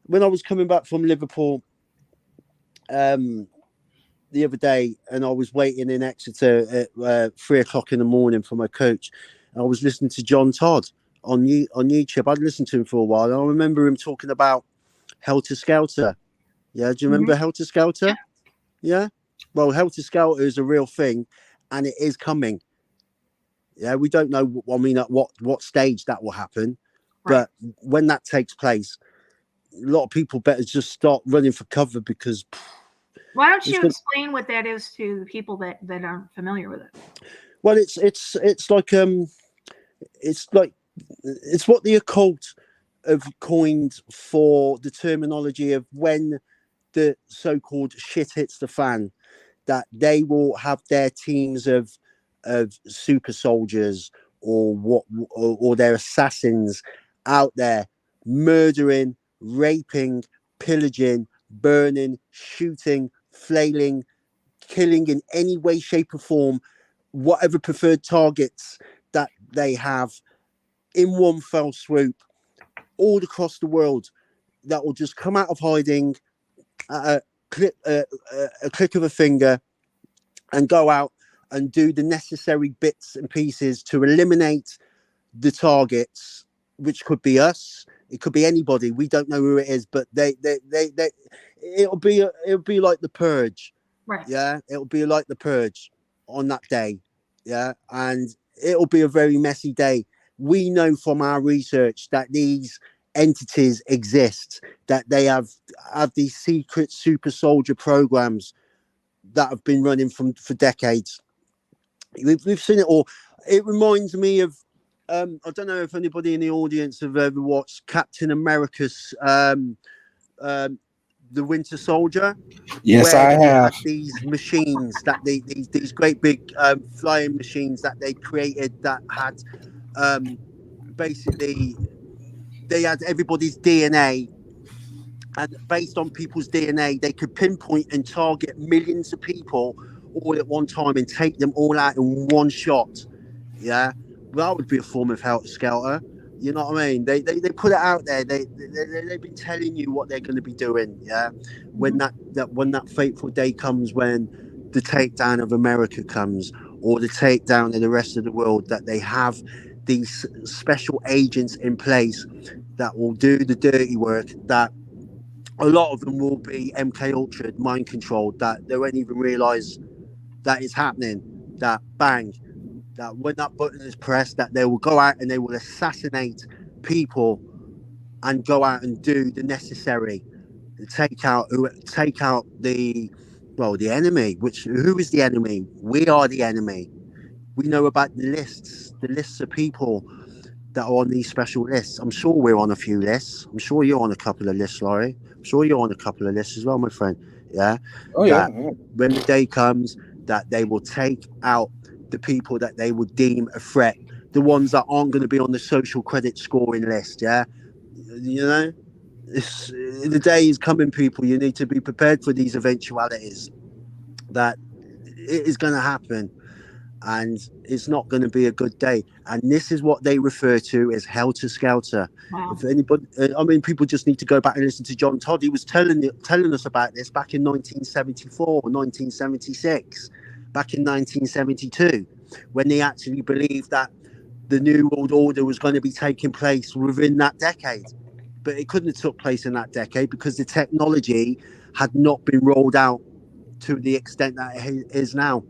when I was coming back from Liverpool. The other day, and I was waiting in Exeter at 3 o'clock in the morning for my coach. I was listening to John Todd on YouTube. I'd listened to him for a while, and I remember him talking about Helter Skelter. Yeah, do you remember Helter Skelter? Yeah. Well, Helter Skelter is a real thing, and it is coming. Yeah, we don't know. I mean, at what stage that will happen, but when that takes place, a lot of people better just start running for cover because. Why don't you explain what that is to the people that aren't familiar with it? Well, it's what the occult have coined for the terminology of when the so-called shit hits the fan, that they will have their teams of super soldiers or their assassins out there murdering, raping, pillaging, burning, shooting, flailing, killing in any way, shape or form, whatever preferred targets that they have in one fell swoop all across the world, that will just come out of hiding at a click of a finger and go out and do the necessary bits and pieces to eliminate the targets, which could be us. It could be anybody. We don't know who it is, but it'll be like the Purge. Right. Yeah. It'll be like the Purge on that day. Yeah. And it'll be a very messy day. We know from our research that these entities exist, that they have these secret super soldier programs that have been running for decades. We've seen it all. It reminds me of, I don't know if anybody in the audience have ever watched Captain America's The Winter Soldier. Yes, I have. These machines that these great big flying machines that they created that had basically they had everybody's DNA, and based on people's DNA, they could pinpoint and target millions of people all at one time and take them all out in one shot. Yeah. That would be a form of helter skelter. You know what I mean? They put it out there. They've been telling you what they're going to be doing. Yeah, when that fateful day comes, when the takedown of America comes, or the takedown of the rest of the world, that they have these special agents in place that will do the dirty work. That a lot of them will be MK Ultra mind controlled. That they won't even realize that is happening. That bang, that when that button is pressed, that they will go out and they will assassinate people and go out and do the necessary, take out the enemy. Which who is the enemy? We are the enemy. We know about the lists of people that are on these special lists. I'm sure we're on a few lists. I'm sure you're on a couple of lists, Laurie. I'm sure you're on a couple of lists as well, my friend. Yeah. Oh yeah. That when the day comes, that they will take out the people that they would deem a threat, the ones that aren't going to be on the social credit scoring list. Yeah. You know, the day is coming, people. You need to be prepared for these eventualities. That it is going to happen, and it's not going to be a good day. And this is what they refer to as helter skelter. Wow. If anybody, I mean, people just need to go back and listen to John Todd. He was telling us about this back in 1974 or 1976, back in 1972, when they actually believed that the New World Order was going to be taking place within that decade. But it couldn't have took place in that decade because the technology had not been rolled out to the extent that it is now.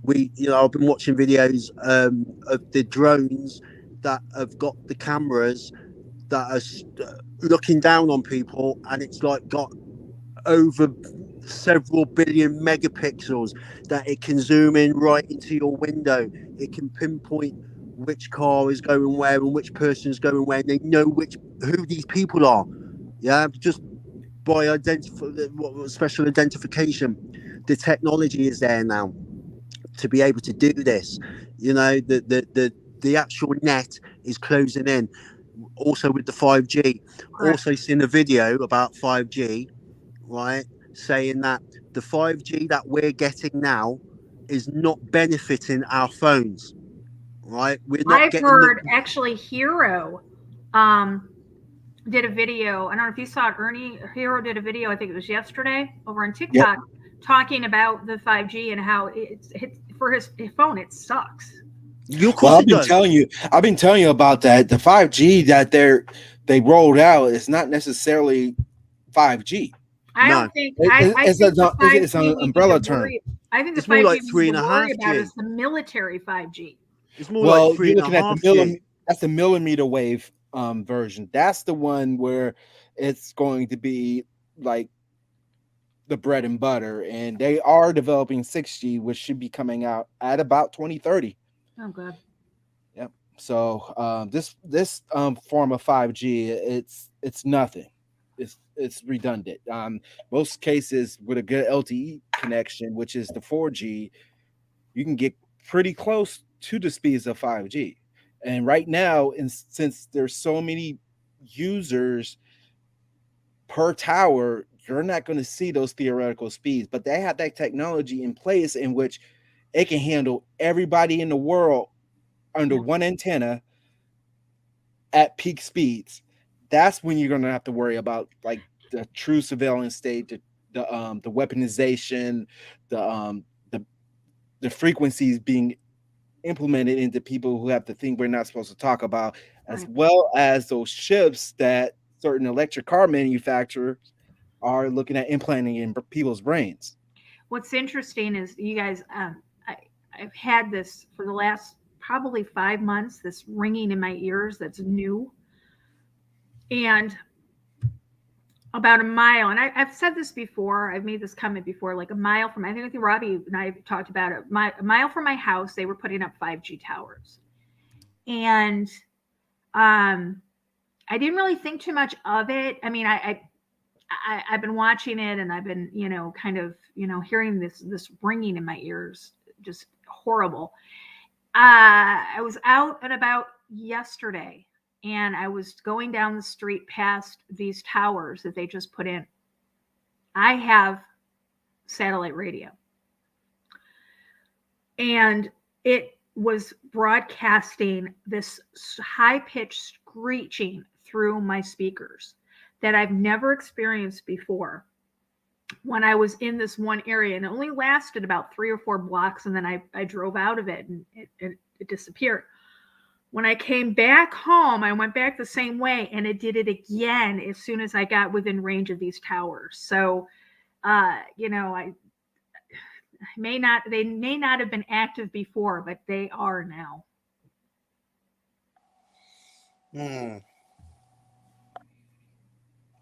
I've been watching videos of the drones that have got the cameras that are looking down on people, and it's like got over several billion megapixels that it can zoom in right into your window. It can pinpoint which car is going where and which person is going where. And they know who these people are. Yeah, just by special identification. The technology is there now to be able to do this. You know, the actual net is closing in. Also with the 5G. Also seen a video about 5G, right? Saying that the 5G that we're getting now is not benefiting our phones. Right? We're not I've getting heard actually Hero did a video. I don't know if you saw it. Hero did a video, I think it was yesterday, over on TikTok, talking about the 5G and how it's for his phone, it sucks. I've been telling you about that. The 5G that they rolled out is not necessarily 5G. I don't think it's an umbrella term. I think it's the 5G more like we need to worry about is the military 5G. It's more like 3.5G. You're looking at that's the millimeter wave version. That's the one where it's going to be like the bread and butter, and they are developing 6G, which should be coming out at about 2030. Oh god. Yep. So this form of 5G, it's nothing. It's redundant. Most cases with a good LTE connection, which is the 4G, you can get pretty close to the speeds of 5G. And right now, since there's so many users per tower, you're not going to see those theoretical speeds. But they have that technology in place in which it can handle everybody in the world under one antenna at peak speeds. That's when you're going to have to worry about like the true surveillance state, the weaponization, the frequencies being implemented into people who have the thing we're not supposed to talk about, as well as those chips that certain electric car manufacturers are looking at implanting in people's brains. What's interesting is you guys, I've had this for the last probably 5 months, this ringing in my ears that's new. And about a mile, and I've said this before, I've made this comment before, like a mile from, I think Robbie and I talked about it, a mile from my house, they were putting up 5G towers. And I didn't really think too much of it. I mean, I've been watching it, and I've been, kind of, hearing this ringing in my ears, just horrible. I was out and about yesterday, and I was going down the street past these towers that they just put in. I have satellite radio, and it was broadcasting this high-pitched screeching through my speakers that I've never experienced before when I was in this one area, and it only lasted about 3 or 4 blocks, and then I drove out of it, and it disappeared. When I came back home, I went back the same way, and it did it again as soon as I got within range of these towers. So, you know, they may not have been active before, but they are now.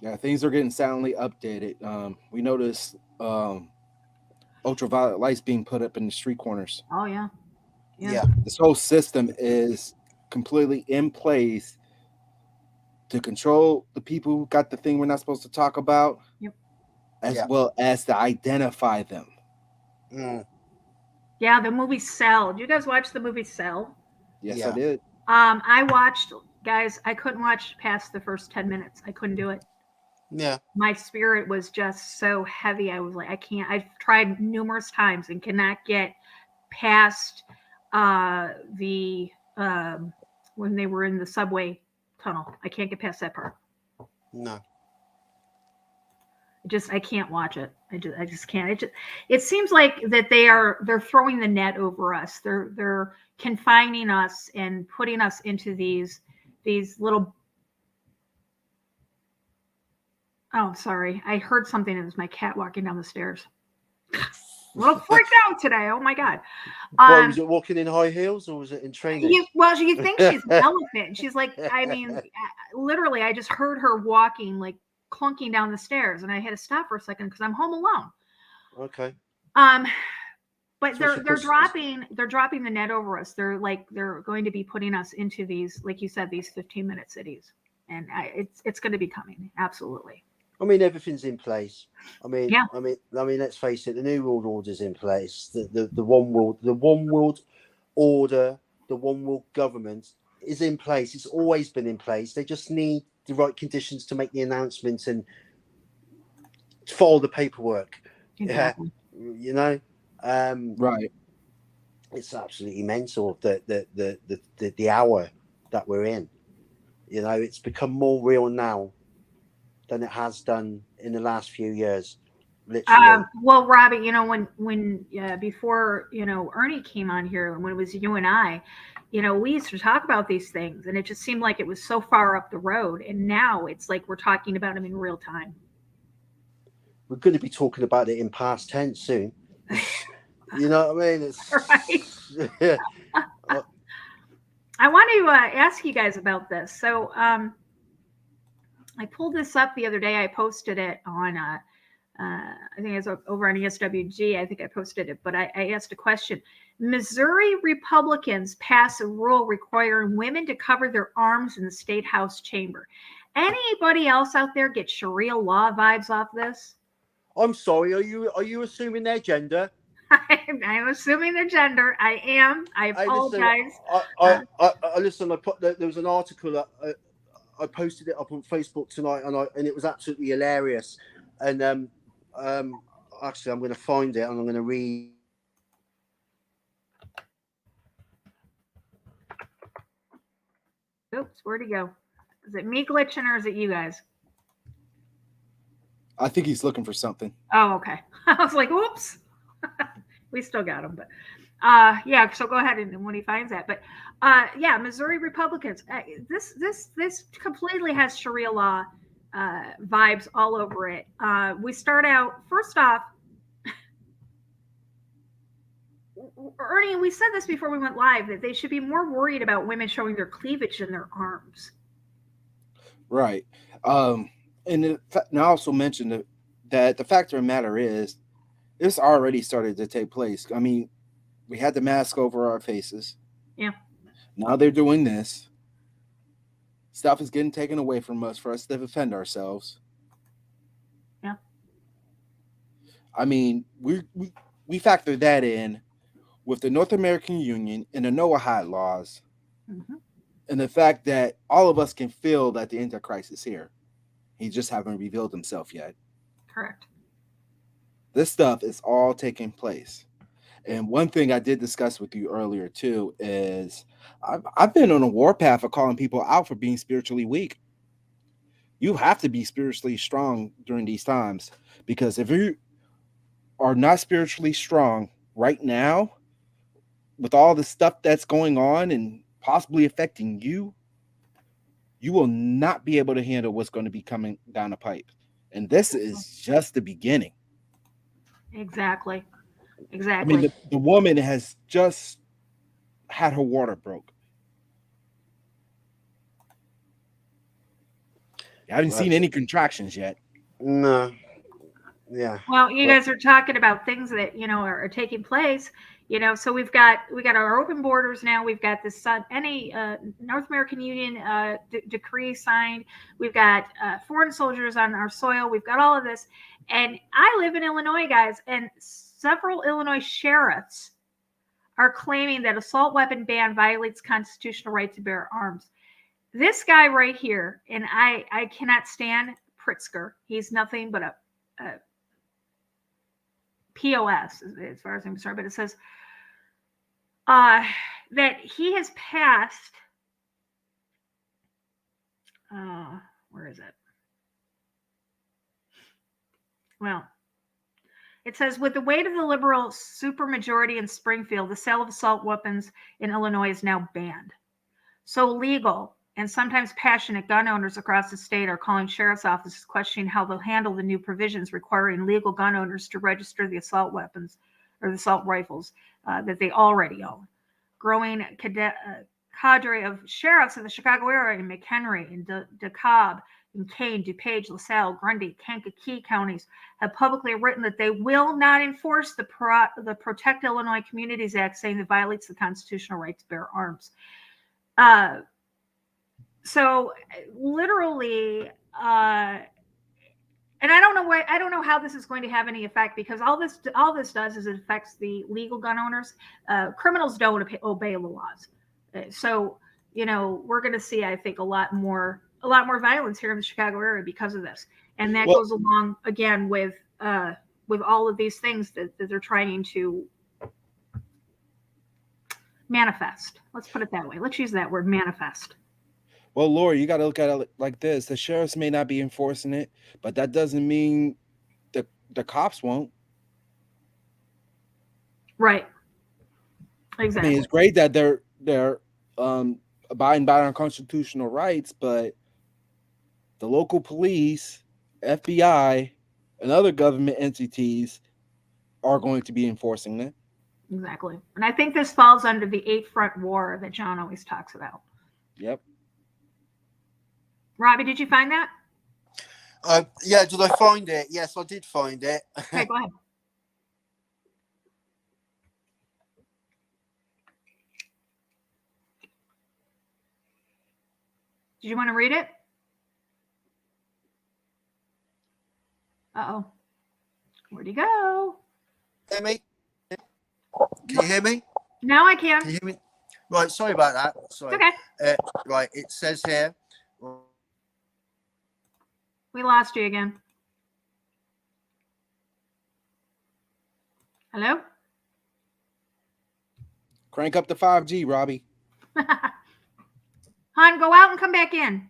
Yeah, things are getting soundly updated. We noticed ultraviolet lights being put up in the street corners. Oh yeah. Yeah. This whole system is completely in place to control the people who got the thing we're not supposed to talk about, Yep. as Yeah. well as to identify them. Yeah, the movie Cell. Did you guys watch the movie Cell? Yes, Yeah. I did. I watched, guys, I couldn't watch past the first 10 minutes. I couldn't do it. Yeah. My spirit was just so heavy. I was like, I can't. I've tried numerous times and cannot get past the when they were in the subway tunnel. I can't get past that part. No. I can't watch it. I just can't. It seems like that they're throwing the net over us. They're confining us and putting us into these little. Oh, sorry. I heard something. It was my cat walking down the stairs. A little freaked out today. Oh my god. Why, was it walking in high heels or was it in trainers? You think she's an elephant. She's like, I mean, literally, I just heard her walking, like clunking down the stairs, and I had to stop for a second because I'm home alone. Okay. But So they're dropping the net over us. They're going to be putting us into these, like you said, these 15-minute cities, and it's going to be coming. Absolutely. I mean, everything's in place. I mean, Yeah. let's face it. The New World Order's in place. The one world order, the one world government is in place. It's always been in place. They just need the right conditions to make the announcements and follow the paperwork. Exactly. Yeah, you know. Right. It's absolutely mental the hour that we're in. You know, it's become more real now than it has done in the last few years. Literally. Well, Robbie, you know, when before, you know, Ernie came on here, when it was you and I, you know, we used to talk about these things, and it just seemed like it was so far up the road, and now it's like we're talking about them in real time. We're going to be talking about it in past tense soon. You know what I mean? It's right. I want to ask you guys about this. So, I pulled this up the other day. I posted it on, I think it's over on ESWG. I think I posted it, but I asked a question. Missouri Republicans pass a rule requiring women to cover their arms in the state house chamber. Anybody else out there get Sharia law vibes off this? I'm sorry. Are you assuming their gender? I'm assuming their gender. I am. I apologize. Listen. There was an article. I posted it up on Facebook tonight, and it was absolutely hilarious. And actually, I'm going to find it and I'm going to read. Oops, where'd he go? Is it me glitching or is it you guys? I think he's looking for something. Oh, okay. I was like, oops. We still got him, but yeah. So go ahead and when he finds that, but yeah, Missouri Republicans. This completely has Sharia law vibes all over it. We start out first off. Ernie, we said this before we went live that they should be more worried about women showing their cleavage than their arms. Right. And I also mentioned that the fact of the matter is, this already started to take place. I mean, we had the mask over our faces. Yeah. Now they're doing this. Stuff is getting taken away from us for us to defend ourselves. Yeah. I mean, we factor that in with the North American Union and the Noahide laws, and the fact that all of us can feel that the Antichrist is here. He just haven't revealed himself yet. Correct. This stuff is all taking place. And one thing I did discuss with you earlier too is I've been on a warpath of calling people out for being spiritually weak. You have to be spiritually strong during these times, because if you are not spiritually strong right now, with all the stuff that's going on and possibly affecting you, you will not be able to handle what's going to be coming down the pipe. And this is just the beginning. Exactly. I Exactly. mean, the woman has just had her water broke. I haven't seen any contractions yet. No. Yeah. Well, you But guys are talking about things that are taking place. So we got our open borders now. We've got this any North American Union decree signed. We've got foreign soldiers on our soil. We've got all of this, and I live in Illinois, guys, and several Illinois sheriffs are claiming that assault weapon ban violates constitutional right to bear arms. This guy right here, and I cannot stand Pritzker. He's nothing but a POS, as far as I'm concerned, but it says that he has passed. Where is it? Well, it says, with the weight of the liberal supermajority in Springfield, the sale of assault weapons in Illinois is now banned. So legal and sometimes passionate gun owners across the state are calling sheriff's offices questioning how they'll handle the new provisions requiring legal gun owners to register the assault weapons or the assault rifles that they already own. Growing cadre of sheriffs in the Chicago area, in McHenry, in DeKalb, in Kane, DuPage, LaSalle, Grundy, Kankakee counties have publicly written that they will not enforce the Protect Illinois Communities Act, saying it violates the constitutional right to bear arms. So literally, and I don't know how this is going to have any effect, because all this does is it affects the legal gun owners. Criminals don't obey the laws, so we're going to see, I think, a lot more violence here in the Chicago area because of this, and that goes along again with all of these things that they're trying to manifest. Let's put it that way. Let's use that word, manifest. Well, Lori, you got to look at it like this: the sheriffs may not be enforcing it, but that doesn't mean the cops won't. Right. Exactly. I mean, it's great that they're abiding by our constitutional rights, but the local police, FBI, and other government entities are going to be enforcing it. Exactly. And I think this falls under the 8-front war that John always talks about. Yep. Robbie, did you find that? Yeah, did I find it? Yes, I did find it. Okay, go ahead. Did you want to read it? Uh-oh. Where'd he go? Hear me? Can you hear me? Now I can. Can you hear me? Right, sorry about that. Sorry. Okay. Right, it says here. We lost you again. Hello? Crank up the 5G, Robbie. Han, go out and come back in.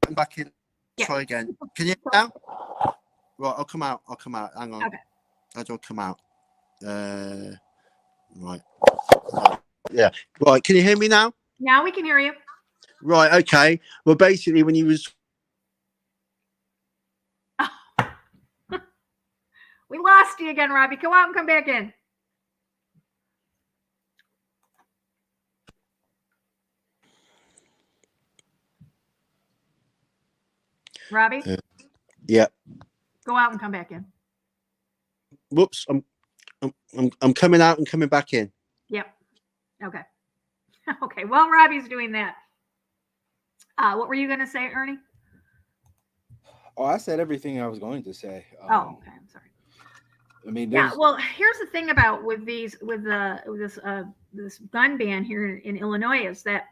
I'm back in. Yeah. Try again. Can you hear me now? Right, I'll come out. Hang on. Okay. How do I come out? Right. Yeah. Right. Can you hear me now? Now we can hear you. Right. Okay. Well, basically, when you was We lost you again, Robbie. Go out and come back in. Robbie? Yeah. Go out and come back in. Whoops. I'm coming out and coming back in. Yep. Okay. Okay. Well, Robbie's doing that. What were you going to say, Ernie? Oh, I said everything I was going to say. Okay. I'm sorry. I mean, Yeah. Well, here's the thing about this gun ban here in Illinois is that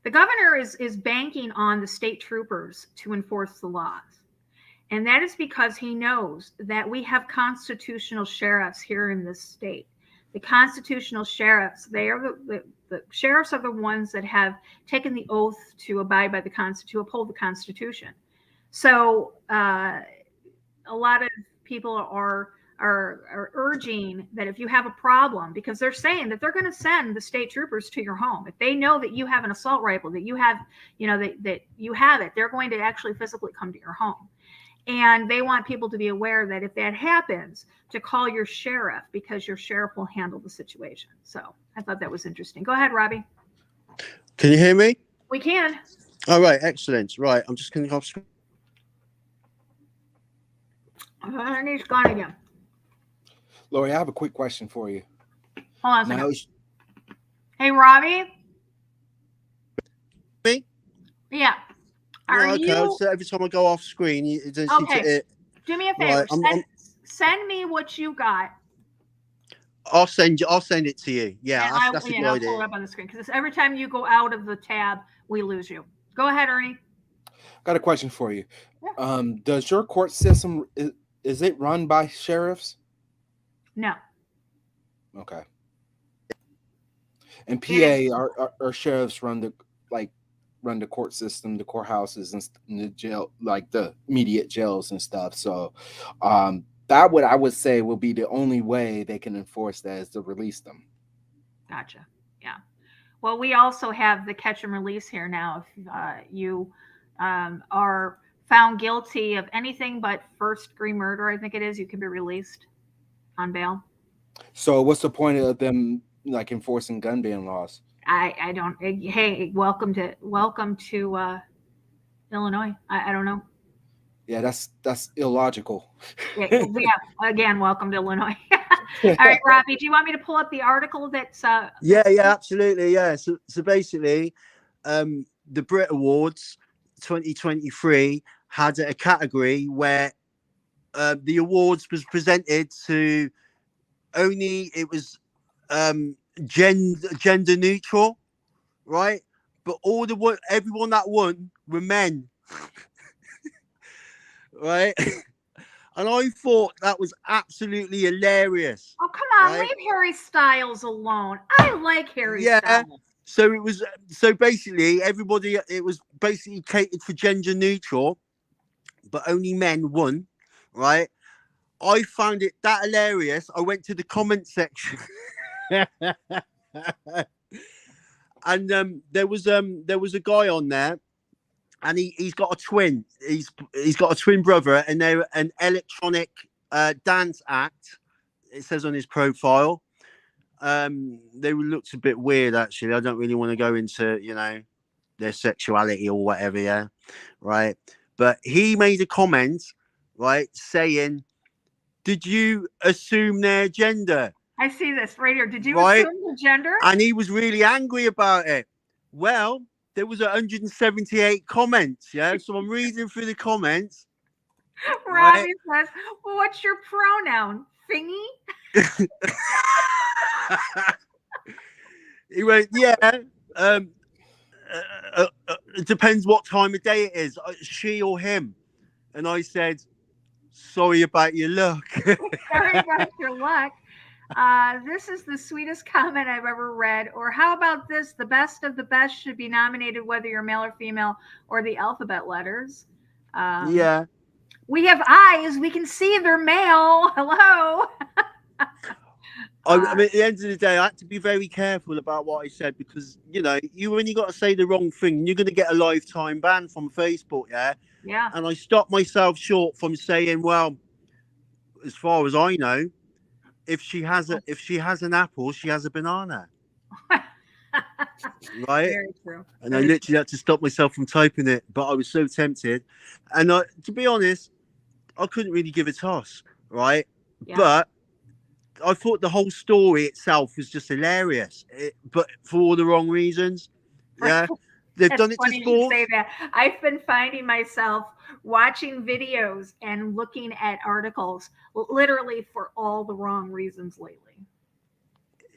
the governor is banking on the state troopers to enforce the laws. And that is because he knows that we have constitutional sheriffs here in this state. The constitutional sheriffs, they are the sheriffs are the ones that have taken the oath to abide by the to uphold the Constitution. So a lot of people are urging that if you have a problem, because they're saying that they're going to send the state troopers to your home if they know that you have an assault rifle, that you have, that you have it, they're going to actually physically come to your home. And they want people to be aware that if that happens, to call your sheriff, because your sheriff will handle the situation. So I thought that was interesting. Go ahead, Robbie. Can you hear me? We can. All right, excellent. Right, I'm just going to go off screen. And he's gone again. Lori, I have a quick question for you. Hold on a Now, second. Hey, Robbie. Me? Yeah. Are okay, you... so every time I go off screen, you just okay. need to... Do me a favor. Right, send me what you got. I'll send it to you. Yeah, that's a good I'll idea. pull it up on the screen, because every time you go out of the tab, we lose you. Go ahead, Ernie. Got a question for you. Yeah. Does your court system, is it run by sheriffs? No. Okay. And PA, our sheriffs run the court system, the courthouses, and the jail, like the immediate jails and stuff. So that I would say will be the only way they can enforce that, is to release them. Gotcha. Yeah. Well, we also have the catch and release here now. If you are found guilty of anything but first-degree murder, I think it is, you can be released on bail. So what's the point of them like enforcing gun ban laws? I don't. Hey, welcome to Illinois. I don't know. Yeah, that's illogical. Yeah, again, welcome to Illinois. All right, Robbie, do you want me to pull up the article that's Yeah, absolutely. Yeah. So basically, the Brit Awards 2023 had a category where the awards was presented to only, it was gender neutral, right? But everyone that won were men. Right? And I thought that was absolutely hilarious. Oh, come on, leave Harry Styles alone. I like Harry Styles. So it was, basically everybody, it was basically catered for gender neutral, but only men won, right? I found it that hilarious. I went to the comment section. And there was a guy on there, and he's got a twin. He's got a twin brother, and they're an electronic dance act. It says on his profile. They looked a bit weird, actually. I don't really want to go into, their sexuality or whatever, yeah, right? But he made a comment, right, saying, "Did you assume their gender?" I see this right here. Did you assume the gender? And he was really angry about it. Well, there was 178 comments, yeah? So I'm reading through the comments. Robbie says, well, what's your pronoun? Thingy? He went, yeah. It depends what time of day it is, she or him. And I said, sorry about your luck. Sorry about your luck. This is the sweetest comment I've ever read. Or how about this? The best of the best should be nominated, whether you're male or female, or the alphabet letters. Yeah. We have eyes. We can see they're male. Hello. I mean, at the end of the day, I had to be very careful about what I said, because, when you got to say the wrong thing, you're going to get a lifetime ban from Facebook, yeah? Yeah. And I stopped myself short from saying, well, as far as I know, if she has an apple, she has a banana. Right? Very true. And I literally had to stop myself from typing it, but I was so tempted. And to be honest, I couldn't really give a toss, right? Yeah. But I thought the whole story itself was just hilarious, but for all the wrong reasons. Yeah. They've done it to sports. Say that. I've been finding myself watching videos and looking at articles literally for all the wrong reasons lately.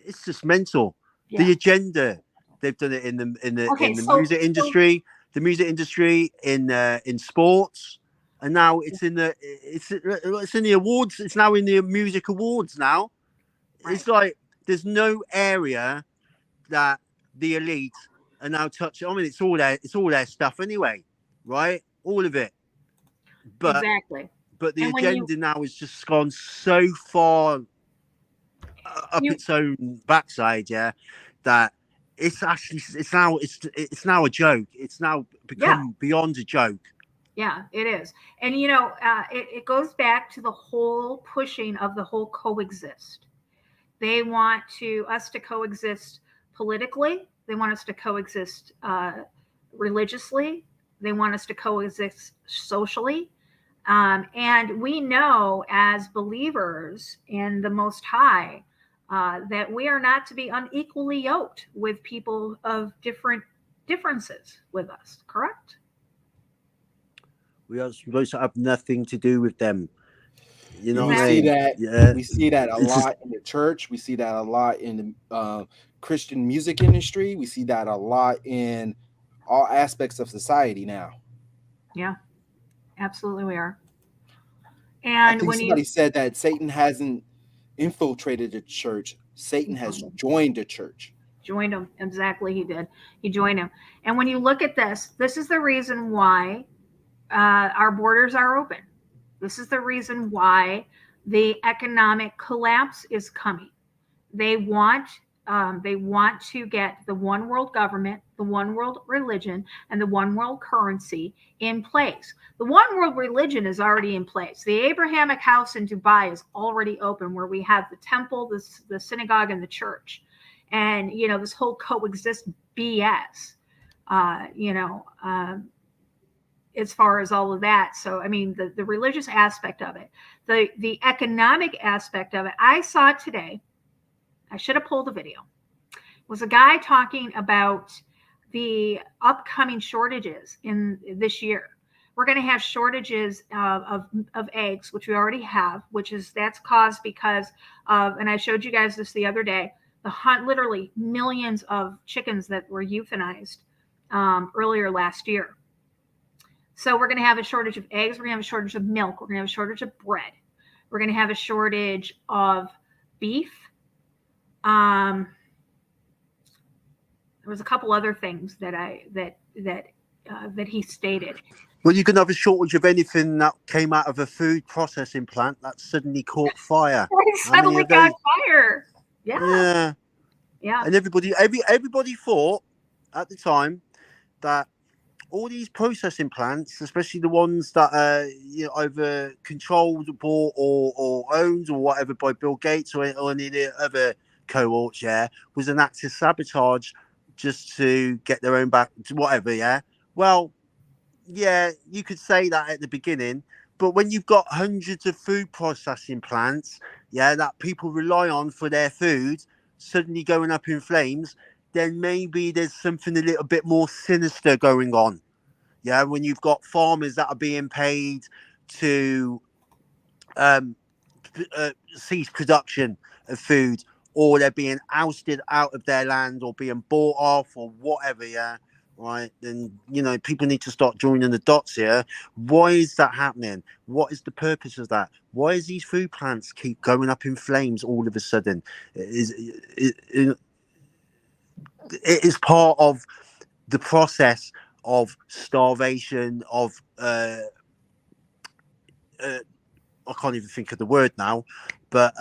It's just mental. Yeah. The agenda. They've done it in the music industry, the music industry, in sports. and now it's in the awards. It's now in the music awards now. Right. It's like there's no area that the elite are now touching. I mean, it's all their stuff anyway, right? All of it. But Exactly. but the And when agenda now has just gone so far up its own backside, yeah, that it's now a joke. It's now become beyond a joke. Yeah, it is. And it goes back to the whole pushing of the whole coexist. They want us to coexist politically. They want us to coexist religiously. They want us to coexist socially. And we know as believers in the Most High that we are not to be unequally yoked with people of different differences with us, correct? We are supposed to have nothing to do with them. You know You what I see mean? that? Yeah. We see that a It's just- lot in the church. We see that a lot in the Christian music industry. We see that a lot in all aspects of society now. Yeah, absolutely we are. I And think when somebody said that Satan hasn't infiltrated the church. Satan has joined the church. Joined him, exactly, he did. He joined him. And when you look at this is the reason why our borders are open. This is the reason why the economic collapse is coming. They want to get the one world government, the one world religion, and the one world currency in place. The one world religion is already in place. The Abrahamic house in Dubai is already open, where we have the temple, the synagogue, and the church. And this whole coexist BS. As far as all of that. So, I mean, the religious aspect of it, the economic aspect of it, I saw it today. I should have pulled the video. It was a guy talking about the upcoming shortages in this year. We're going to have shortages of eggs, which we already have, that's caused because of, and I showed you guys this the other day, literally millions of chickens that were euthanized earlier last year. So we're going to have a shortage of eggs. We're going to have a shortage of milk. We're going to have a shortage of bread. We're going to have a shortage of beef. There was a couple other things that he stated. Well, you can have a shortage of anything that came out of a food processing plant that suddenly caught fire. Suddenly got fire. Yeah. And everybody thought at the time that all these processing plants, especially the ones that are either controlled, bought, or owned, or whatever by Bill Gates or any of the other cohorts, was an act of sabotage just to get their own back, whatever. Well, you could say that at the beginning, but when you've got hundreds of food processing plants, that people rely on for their food, suddenly going up in flames, then maybe there's something a little bit more sinister going on. When you've got farmers that are being paid to cease production of food, or they're being ousted out of their land, or being bought off, or whatever, right? Then people need to start joining the dots here. Why is that happening? What is the purpose of that? Why is these food plants keep going up in flames all of a sudden? It is part of the process of starvation, of I can't even think of the word now, but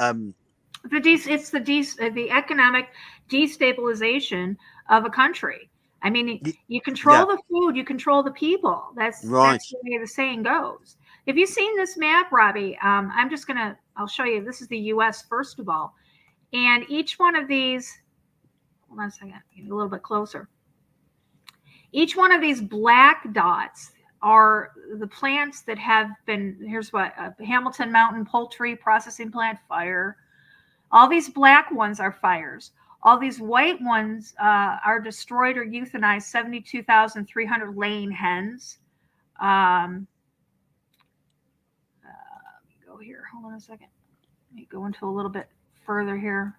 it's the economic destabilization of a country. I mean, you control the food, you control the people. That's the way the saying goes. Have you seen this map, Robbie? I'll show you. This is the U.S. first of all, and each one of these. Hold on a second. Get a little bit closer. Each one of these black dots are the plants that have been. Here's what: Hamilton Mountain Poultry Processing Plant, fire. All these black ones are fires. All these white ones are destroyed or euthanized. 72,300 laying hens. Let me go here. Hold on a second. Let me go into a little bit further here.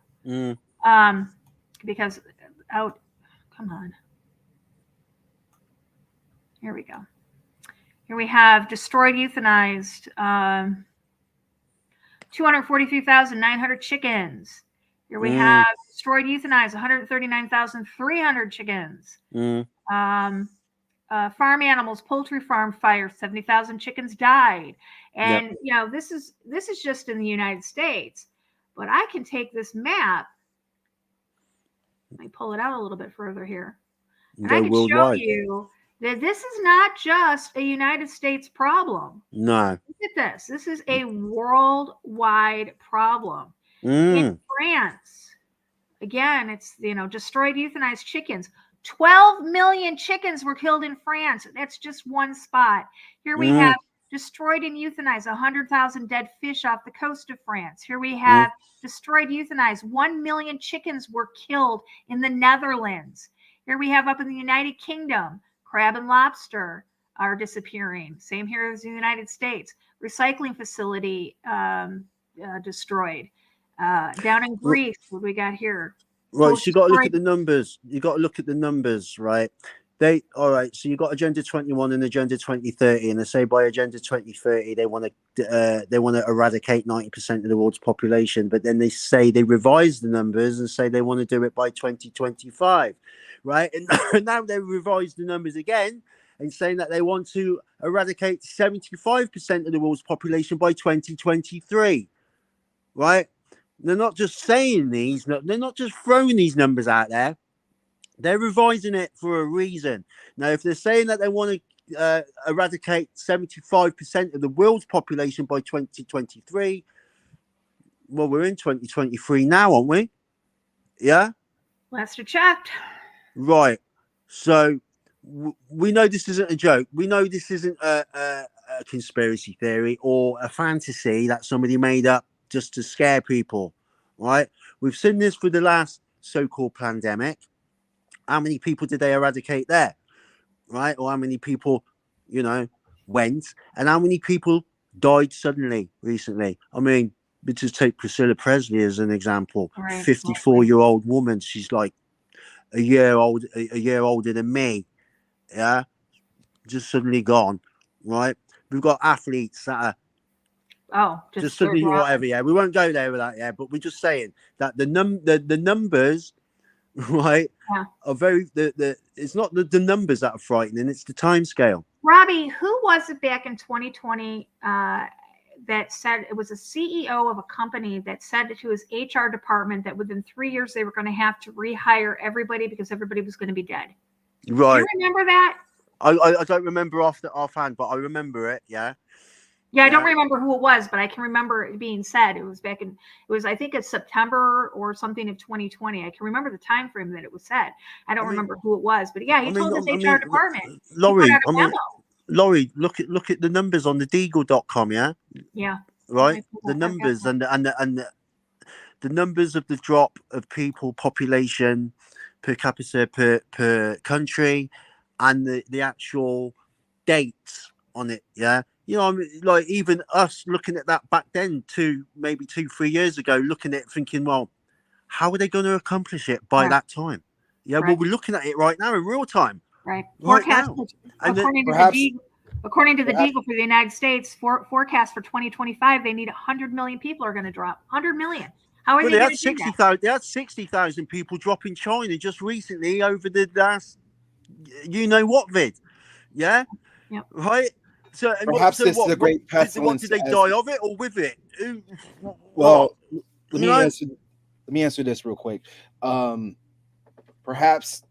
Because come on. Here we go. Here we have destroyed, euthanized 243,900 chickens. Here we have destroyed, euthanized 139,300 chickens. Farm animals, poultry farm fire, 70,000 chickens died. And you know, this is just in the United States. But I can take this map. Let me pull it out a little bit further here. And I can show you that this is not just a United States problem. No. Look at this. This is a worldwide problem. In France, again, it's, you know, destroyed, euthanized chickens. 12 million chickens were killed in France. That's just one spot. Here we have destroyed and euthanized 100,000 dead fish off the coast of France. Here we have destroyed, euthanized 1 million chickens were killed in the Netherlands. Here we have up in the United Kingdom, crab and lobster are disappearing. Same here as the United States. Recycling facility destroyed. Down in Greece, what we got here? Right, so you got to look at the numbers. You got to look at the numbers, right? All right. So you got Agenda 21 and Agenda 2030, and they say by Agenda 2030 they want to eradicate 90% of the world's population, but then they say they revise the numbers and say they want to do it by 2025, right? And now they revise the numbers again and saying that they want to eradicate 75% of the world's population by 2023, right? They're not just saying these, they're not just throwing these numbers out there. They're revising it for a reason. Now, if they're saying that they want to eradicate 75% of the world's population by 2023, well, we're in 2023 now, aren't we? Yeah? Last I checked. Right. So we know this isn't a joke. We know this isn't a conspiracy theory or a fantasy that somebody made up just to scare people, right? We've seen this for the last so-called pandemic. How many people did they eradicate there, right? Or how many people, you know, went, and how many people died suddenly recently? I mean, we just take Priscilla Presley as an example. Right. 54-year-old woman. She's like a year older than me. Yeah, just suddenly gone, right? We've got athletes that are just suddenly whatever. Yeah, we won't go there with that. Yeah, but we're just saying that the numbers, right, are very it's not the numbers that are frightening, it's the time scale. Robbie, who was it back in 2020 that said, it was a CEO of a company that said to his HR department that within 3 years they were going to have to rehire everybody because everybody was going to be dead? Right. Do you remember that? I don't remember offhand, but I remember it. Yeah. Yeah, I don't remember who it was, but I can remember it being said. It was back in, I think it's September or something of 2020. I can remember the time frame that it was said. I don't remember who it was, but yeah, he told his HR department. Laurie, look at the numbers on the Deagle.com, yeah? Yeah. Right? The numbers and the numbers of the drop of people, population per capita per country, and the actual dates on it, yeah? You know, I mean, like even us looking at that back then, maybe 2-3 years ago, looking at it thinking, well, how are they going to accomplish it by that time? Yeah, well, we're looking at it right now in real time. Right. Forecast, according to the Deagle for the United States, forecast for 2025, they need 100 million people are going to drop. 100 million. How are they going to do that? They had 60,000 people drop in China just recently over the last, you know what, vid. Yeah? Yep. Right? So, perhaps this is a great pestilence. Did they die of it or with it? Well, let me answer this real quick. Perhaps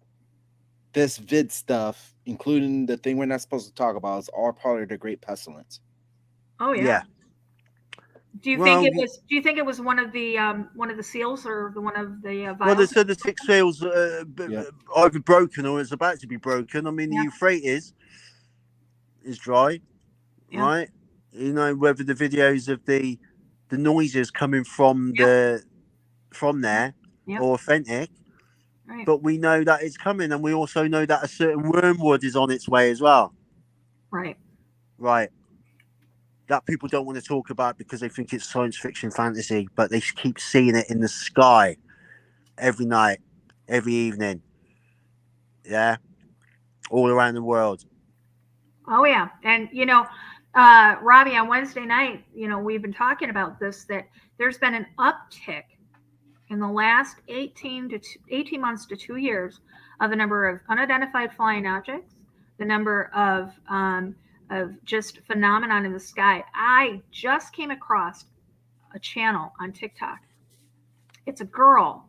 this vid stuff, including the thing we're not supposed to talk about, is all part of the great pestilence. Oh yeah. Do you think it was one of the seals or one of the vials? Well, they said the 6 seals either broken or it's about to be broken. I mean, the Euphrates is dry, right? You know, whether the videos of the noises coming from there are authentic, right. But we know that it's coming, and we also know that a certain wormwood is on its way as well. Right. That people don't want to talk about because they think it's science fiction fantasy, but they keep seeing it in the sky every night, every evening. Yeah. All around the world. Oh yeah, and Robbie, on Wednesday night, we've been talking about this, that there's been an uptick in the last 18 months to 2 years of the number of unidentified flying objects, the number of just phenomenon in the sky. I just came across a channel on TikTok. It's a girl,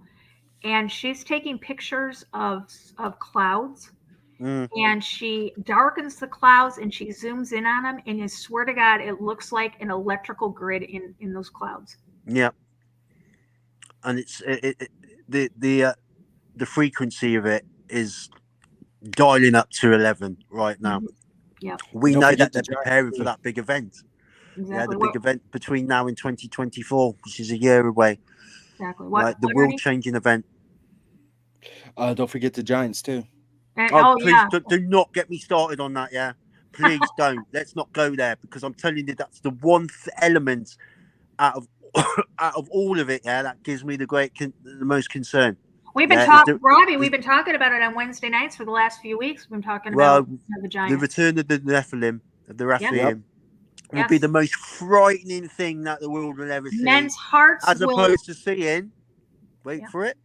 and she's taking pictures of clouds, Mm, and she darkens the clouds and she zooms in on them, and I swear to God, it looks like an electrical grid in those clouds. yeah, and it's the frequency of it is dialing up to 11 right now. Yep, We Don't know forget that the they're preparing for giant. that big event. Yeah, exactly. the What big event between now and 2024, which is a year away. exactly? Right, the What Ernie? world-changing event. Don't forget the Giants too. Oh, Oh please yeah, do not get me started on that. Yeah, please don't. Let's not go there, because I'm telling you, that's the one element out of out of all of it. Yeah, that gives me the most concern. we've been Yeah, talking, Robbie. is We've been talking about it on Wednesday nights for the last few weeks. We've been talking about well, the the Giants. return of the Nephilim, of the Yeah. Yep. Raphaim, will be Yes. the most frightening thing that the world will ever see, Men's hearts as will. opposed to seeing, wait Yeah. for it,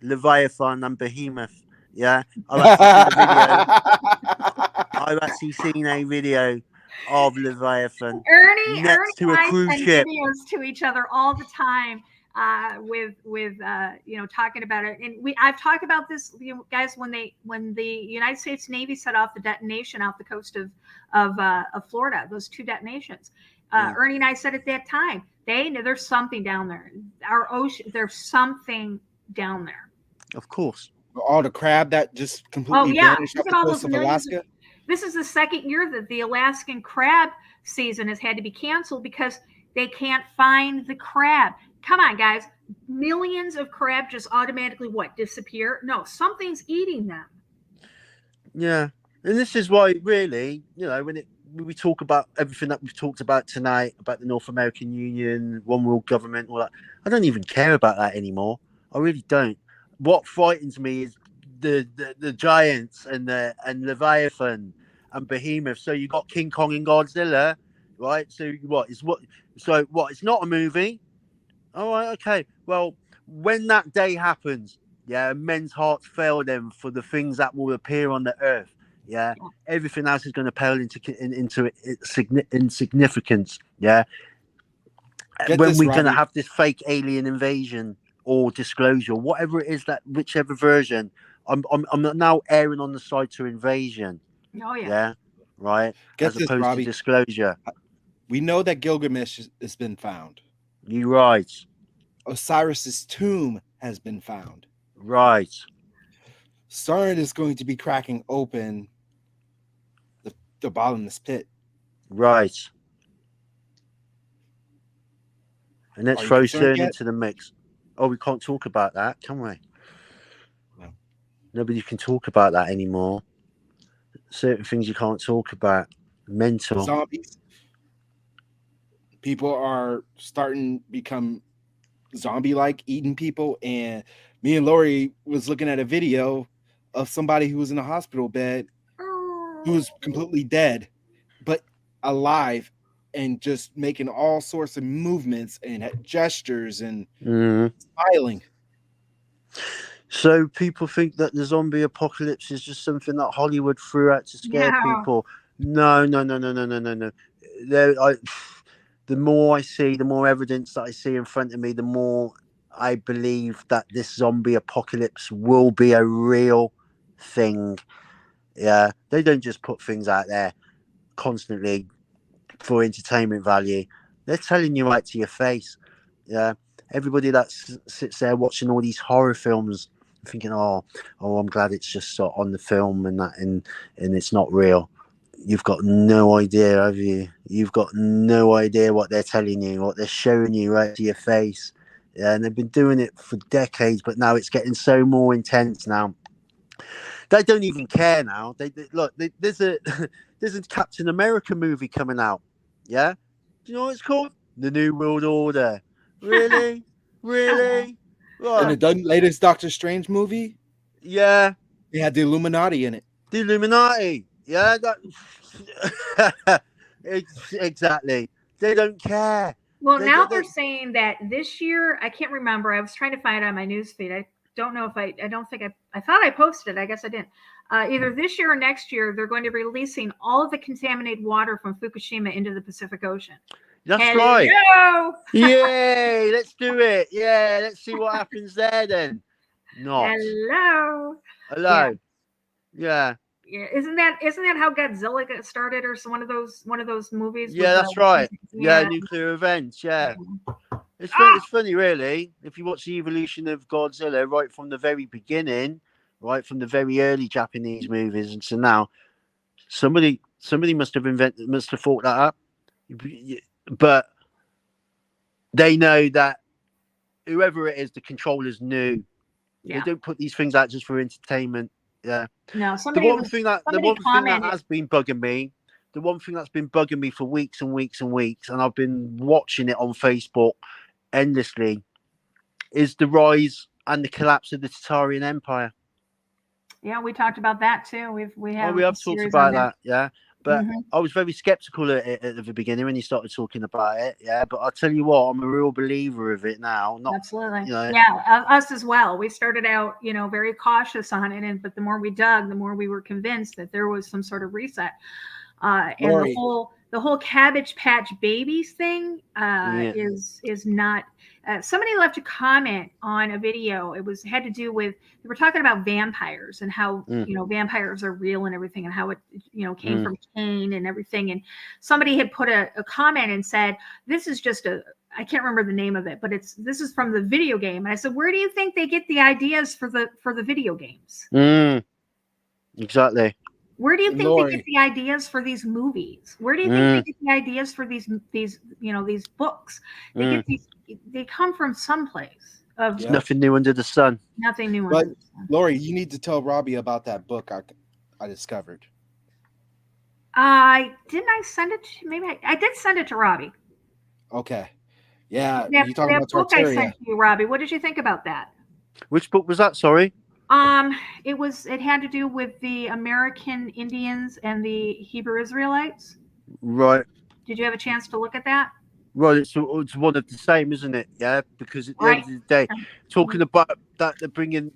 Leviathan and Behemoth. Yeah, I've actually seen a video. I've actually seen a video of Leviathan Ernie next to and a I cruise send ship. videos to each other all the time, with talking about it. And I've talked about this, guys, when the United States Navy set off the detonation off the coast of Florida, those two detonations. Ernie and I said at that time, there's something down there. Our ocean, there's something down there. Of course. All the crab that just Oh completely yeah, vanished look off at the all coast those of millions. Alaska. This is the second year that the Alaskan crab season has had to be canceled because they can't find the crab. Come on, guys. Millions of crab just automatically disappear? No, something's eating them. Yeah. And this is why, really, when we talk about everything that we've talked about tonight, about the North American Union, one world government, all that, I don't even care about that anymore. I really don't. What frightens me is the giants and Leviathan and Behemoth. So you got King Kong and Godzilla, right? So it's not a movie. All right, okay. Well, when that day happens, yeah, men's hearts fail them for the things that will appear on the earth. Yeah, everything else is going to pale into insignificance. Yeah, Get when this, we're going to Robbie. have this fake alien invasion or disclosure, whatever it is, that whichever version, I'm now erring on the side to invasion. Oh yeah. Yeah, right. Get As this, opposed to Robbie. disclosure. We know that Gilgamesh has been found. You right. Osiris's tomb has been found. Right. Saturn is going to be cracking open the bottomless pit. Right. And let's Are you throw concerned CERN yet? into the mix. Oh, we can't talk about that, can we? No. Nobody can talk about that anymore. Certain things you can't talk about. Mental. Zombies. People are starting to become zombie-like, eating people. And me and Lori was looking at a video of somebody who was in a hospital bed who was completely dead, but alive, and just making all sorts of movements and gestures and smiling. So people think that the zombie apocalypse is just something that Hollywood threw out to scare people. No. The more I see, the more evidence that I see in front of me, the more I believe that this zombie apocalypse will be a real thing. Yeah, they don't just put things out there constantly for entertainment value. They're telling you right to your face. Yeah, everybody that sits there watching all these horror films, thinking, "Oh, I'm glad it's just on the film and that, and it's not real." You've got no idea, have you? You've got no idea what they're telling you, what they're showing you right to your face. Yeah, and they've been doing it for decades, but now it's getting so more intense now. They don't even care now. There's a Captain America movie coming out. Yeah, do you know what it's called? The New World Order. Really, really? In Right. the latest Doctor Strange movie, Yeah, they had the Illuminati in it. the Illuminati. Yeah, exactly. They don't care. Well, They now don't. they're saying that this year, I can't remember. I was trying to find it on my newsfeed. I don't know if I don't think I thought I posted it. I guess I didn't. Either this year or next year, they're going to be releasing all of the contaminated water from Fukushima into the Pacific Ocean. That's right. Hello! Yay! Let's do it. Yeah, let's see what happens there then. Not. Hello. Hello. Yeah. Yeah. Isn't that how Godzilla got started, or one of those movies? Yeah, with that's right. Yeah, yeah. nuclear events. Yeah. It's Ah! funny, really. If you watch the evolution of Godzilla right from the very beginning, right from the very early Japanese movies until now, somebody must have thought that up. But they know that whoever it is, the controllers knew. Yeah. They don't put these things out just for entertainment. Yeah. No. The Somebody one thing that commented. has been bugging me, the one thing that's been bugging me for weeks and weeks and weeks, and I've been watching it on Facebook endlessly, is the rise and the collapse of the Tatarian Empire. Yeah, we talked about that too. We have We a have talked series about on that, yeah. But Mhm. I was very skeptical at the beginning when you started talking about it, yeah. But I'll tell you what, I'm a real believer of it now. Not, Absolutely. you know, Yeah, us as well. We started out, very cautious on it, but the more we dug, the more we were convinced that there was some sort of reset. And Lori. the whole Cabbage Patch Babies thing Yeah. is not. Somebody left a comment on a video. It had to do with, they were talking about vampires and how vampires are real and everything, and how it came from Cain and everything. And somebody had put a comment and said, "This is just I can't remember the name of it, but this is from the video game." And I said, "Where do you think they get the ideas for the video games? Exactly. Where do you think Lori. they get the ideas for these movies? Where do you think they get the ideas for these books? They come from someplace of Yeah. Nothing new under the sun. nothing new. But Lori, you need to tell Robbie about that book I discovered. I send it to, maybe I did send it to Robbie. Okay. Yeah, That you talking about book I Tartaria. sent to you, Robbie. What did you think about that? Which book was that? Sorry. It had to do with the American Indians and the Hebrew Israelites. Right. Did you have a chance to look at that? Well, it's one of the same, isn't it? Yeah, because at the end of the day, talking about that, they're bringing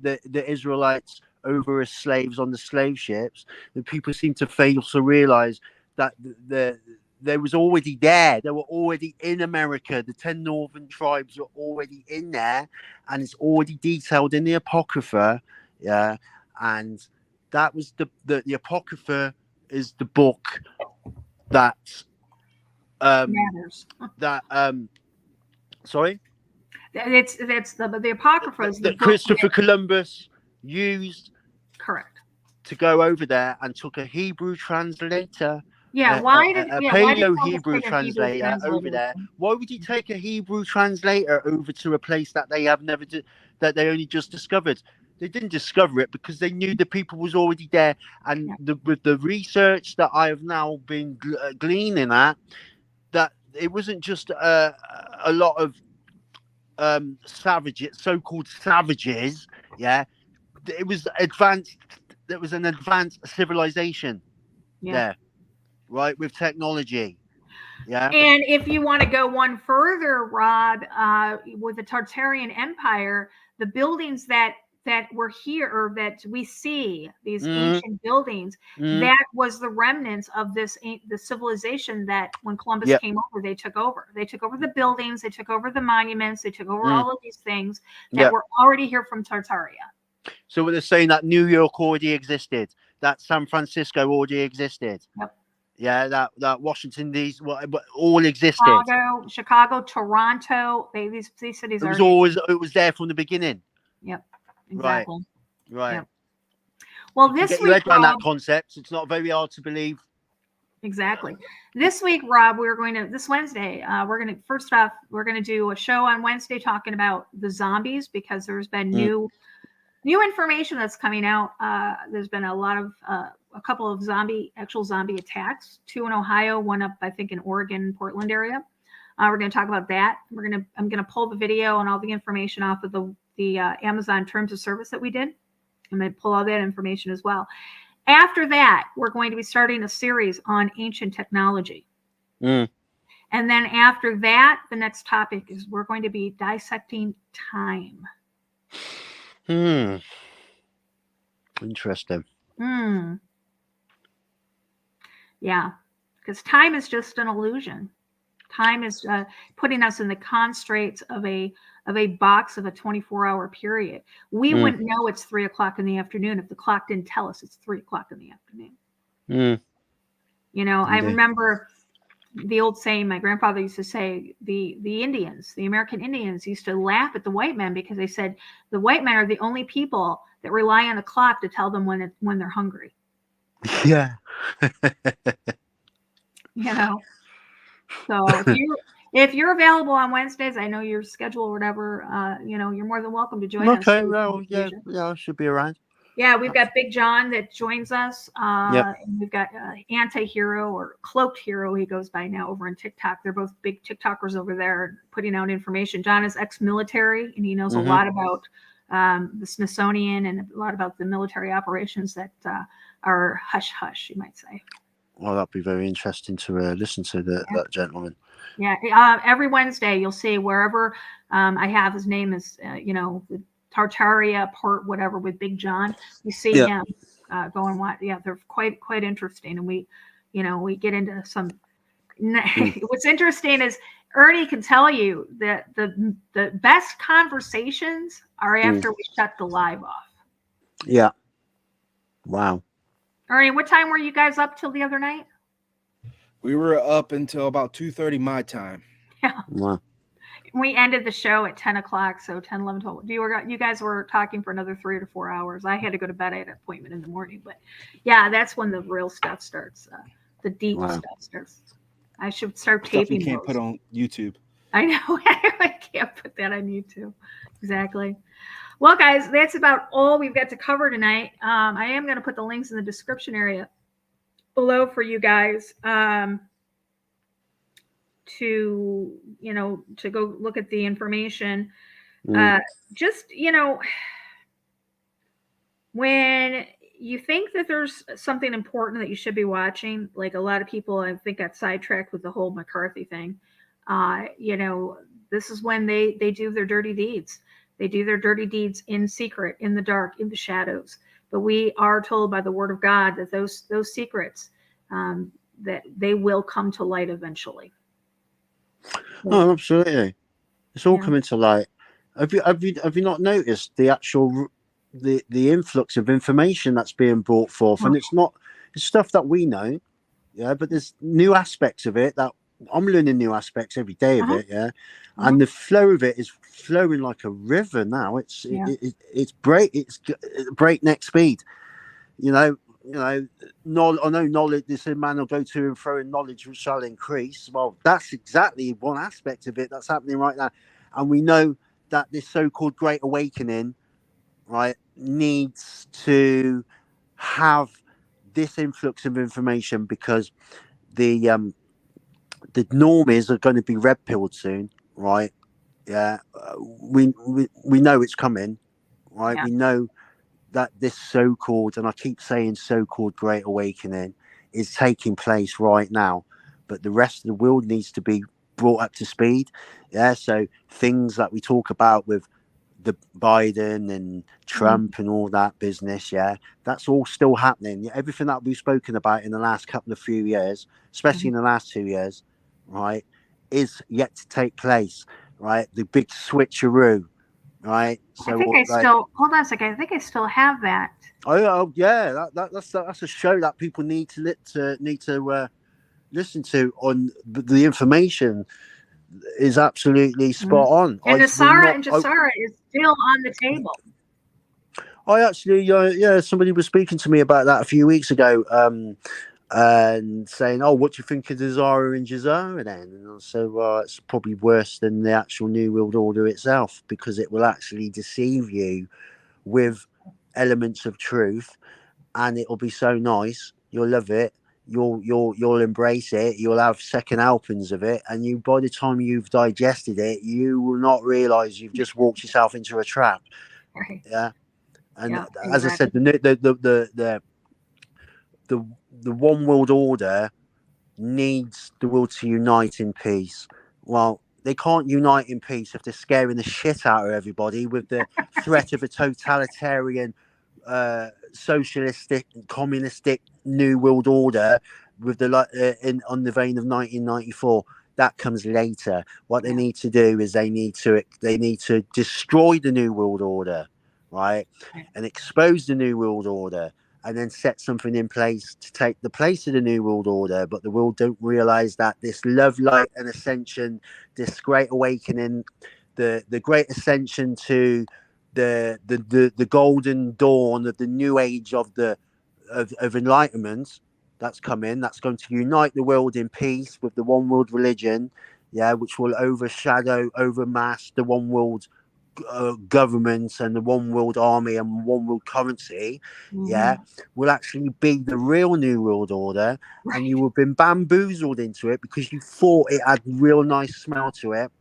the Israelites over as slaves on the slave ships. The people seem to fail to realize that they was already there. They were already in America. The 10 northern tribes were already in there, and it's already detailed in the Apocrypha. Yeah, and that was the Apocrypha is the book that. Matters. Sorry, it's the Apocrypha is the that Christopher Columbus used correct to go over there and took a Hebrew translator. Yeah, a why did Paleo Hebrew take a translator over there? Why would he take a Hebrew translator over to a place that they have never that they only just discovered? They didn't discover it because they knew the people was already there, and with the research that I have now been gleaning at, that it wasn't just a lot of savages, so-called savages. Yeah, it was advanced. There was an advanced civilization there, right, with technology. Yeah. And if you want to go one further, Rob, with the Tartarian Empire, the buildings that were here, or that we see, these ancient buildings, that was the remnants of the civilization that when Columbus came over, they took over. They took over the buildings, they took over the monuments, they took over all of these things that were already here from Tartaria. So they're saying that New York already existed, that San Francisco already existed. Yep. Yeah, that Washington, these all existed. Chicago, Toronto, these cities. It was there from the beginning. Yep. Exactly. Right. Yep. Well, this week, your head around that concept. It's not very hard to believe. Exactly. This week, Rob, this Wednesday, we're going to do a show on Wednesday talking about the zombies, because there's been new information that's coming out. There's been a couple of actual zombie attacks, 2 in Ohio, 1 up, I think, in Oregon, Portland area. We're going to talk about that. I'm going to pull the video and all the information off of the Amazon terms of service that we did. I'm going to pull all that information as well. After that, we're going to be starting a series on ancient technology. Mm. And then after that, the next topic is we're going to be dissecting time. Interesting. Yeah, because time is just an illusion. Time is putting us in the constraints of a box of a 24-hour period. We wouldn't know it's 3 o'clock in the afternoon if the clock didn't tell us it's 3 o'clock in the afternoon. You know, I remember the old saying my grandfather used to say, the Indians, the American Indians used to laugh at the white men because they said the white men are the only people that rely on a clock to tell them when they're hungry. Yeah. You know, so if you're available on Wednesdays, I know your schedule or whatever, you know, you're more than welcome to join us. Okay, well, yeah, I should be around. Yeah, we've got Big John that joins us. And we've got Anti-Hero or Cloaked Hero, he goes by now, over on TikTok. They're both big TikTokers over there putting out information. John is ex-military, and he knows a lot about the Smithsonian and a lot about the military operations that are hush-hush, you might say. Well, that'd be very interesting to listen to that gentleman. Yeah, every Wednesday you'll see wherever I have his name is, you know, Tartaria Port, whatever, with Big John. You see him going. What? Yeah, they're quite interesting, and we get into some. What's interesting is Ernie can tell you that the best conversations are after we shut the live off. Yeah. Wow. Ernie, what time were you guys up till the other night? We were up until about 2:30 my time. Yeah. Wow. We ended the show at 10 o'clock, so 10, 11, 12. You guys were talking for another 3 to 4 hours. I had to go to bed. I had an appointment in the morning. But, yeah, that's when the real stuff starts. The deep stuff starts. I should start taping Stuff you can't put on YouTube. I know. I can't put that on YouTube. Exactly. Well, guys, that's about all we've got to cover tonight. I am going to put the links in the description area below for you guys. To go look at the information. Just, when you think that there's something important that you should be watching, like a lot of people I think got sidetracked with the whole McCarthy thing, this is when they do their dirty deeds. They do their dirty deeds in secret, in the dark, in the shadows. But we are told by the word of God that those secrets, that they will come to light eventually. Oh, absolutely. It's all coming to light. Have you not noticed the actual the influx of information that's being brought forth? And it's stuff that we know, but there's new aspects of it that I'm learning new aspects every day of it, and the flow of it is flowing like a river now. It's breakneck speed. I know knowledge. This man will go to and fro, and knowledge shall increase. Well, that's exactly one aspect of it that's happening right now, and we know that this so-called Great Awakening, right, needs to have this influx of information because the normies are going to be red pilled soon, right? Yeah, we know it's coming, right? We know that this so-called, and I keep saying so-called Great Awakening, is taking place right now, but the rest of the world needs to be brought up to speed. So things that we talk about with the Biden and Trump and all that business, that's all still happening. Everything that we've spoken about in the last couple of few years, especially in the last 2 years, right, is yet to take place, right? The big switcheroo. Right. So I think hold on a second. I think I still have that. Oh yeah, that's a show that people need to listen to. On the information is absolutely spot on. And Jassara is still on the table. I actually, somebody was speaking to me about that a few weeks ago, and saying, "Oh, what do you think of Zara and Jazzara then?" And so it's probably worse than the actual New World Order itself, because it will actually deceive you with elements of truth, and it will be so nice. You'll love it. You'll embrace it. You'll have second helpings of it, and by the time you've digested it, you will not realize you've just walked yourself into a trap. Right. Yeah. And Yeah, as I said, the the one world order needs the world to unite in peace. Well, they can't unite in peace if they're scaring the shit out of everybody with the threat of a totalitarian, socialistic, communistic new world order with the on the vein of 1994. That comes later. What they need to do is they need to destroy the new world order, right, and expose the new world order, and then set something in place to take the place of the new world order. But the world don't realize that this love, light, and ascension, this great awakening, the great ascension to the golden dawn of the new age of enlightenment that's coming, that's going to unite the world in peace with the one world religion, yeah, which will overmass the one world government and the one world army and one world currency, yeah, will actually be the real new world order. And you have been bamboozled into it because you thought it had real nice smell to it.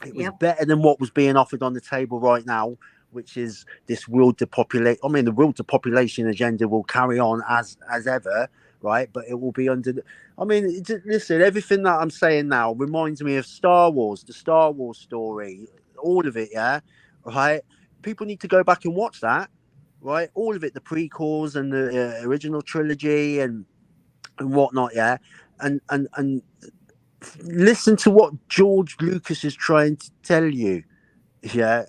It was better than what was being offered on the table right now, which is this world depopulate. I mean, the world depopulation agenda will carry on as ever, right? But it will be under the. I mean, listen, everything that I'm saying now reminds me of Star Wars, the Star Wars story, all of it, yeah, right? People need to go back and watch that, right? All of it, the prequels and the original trilogy and whatnot, yeah, and listen to what George Lucas is trying to tell you, yeah,